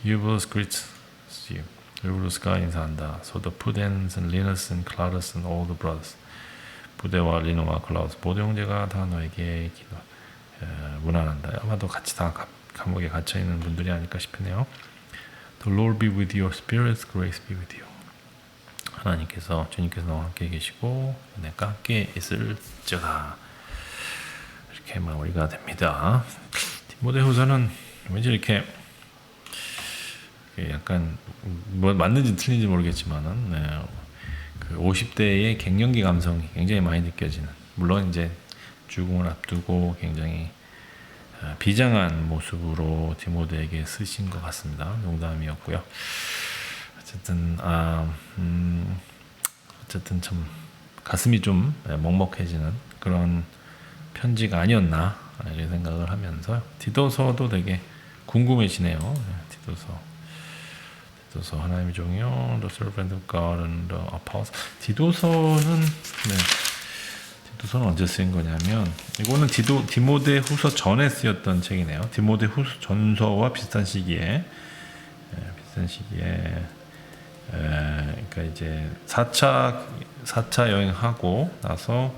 Eubulus greets you. 유블루스가 인사한다. So the Pudens and Linus and Claudius and all the brothers. 부데와 리노와 클라우스 모두 형제가 다 너에게 문안한다. 아마도 같이 다 감옥에 갇혀 있는 분들이 아닐까 싶네요. The Lord be with your spirits, grace be with you. 주님께서 너와 함께 계시고 은혜가 함께 있을지어다. 이렇게 마무리가 됩니다. 디모데후서는 왠지 이렇게 약간 뭐 맞는지 틀린지 모르겠지만은 그 50대의 갱년기 감성이 굉장히 많이 느껴지는. 물론 이제 죽음을 앞두고 굉장히 비장한 모습으로 디모데에게 쓰신 것 같습니다. 농담이었고요. 어쨌든 참 가슴이 좀 먹먹해지는 그런 편지가 아니었나 이런 생각을 하면서 디도서도 되게 궁금해지네요. 디도서 하나님의 종이요, the servant of God and the apostle. 디도서는 언제 쓰인 거냐면 이거는 디모데후서 전에 쓰였던 책이네요. 디모데후서 전서와 비슷한 시기에 그러니까 이제 4차 여행하고 나서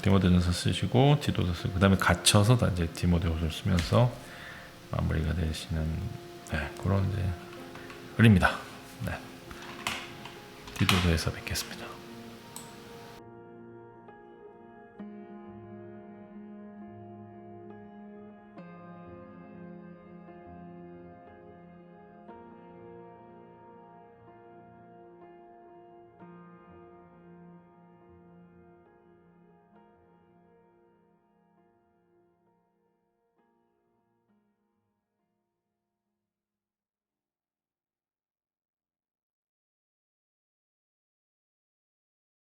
디모데전서 쓰시고 디도서 쓰고 그다음에 갇혀서 다 이제 디모데후서를 쓰면서 마무리가 되시는 그런 이제 글입니다. 디도서에서 뵙겠습니다.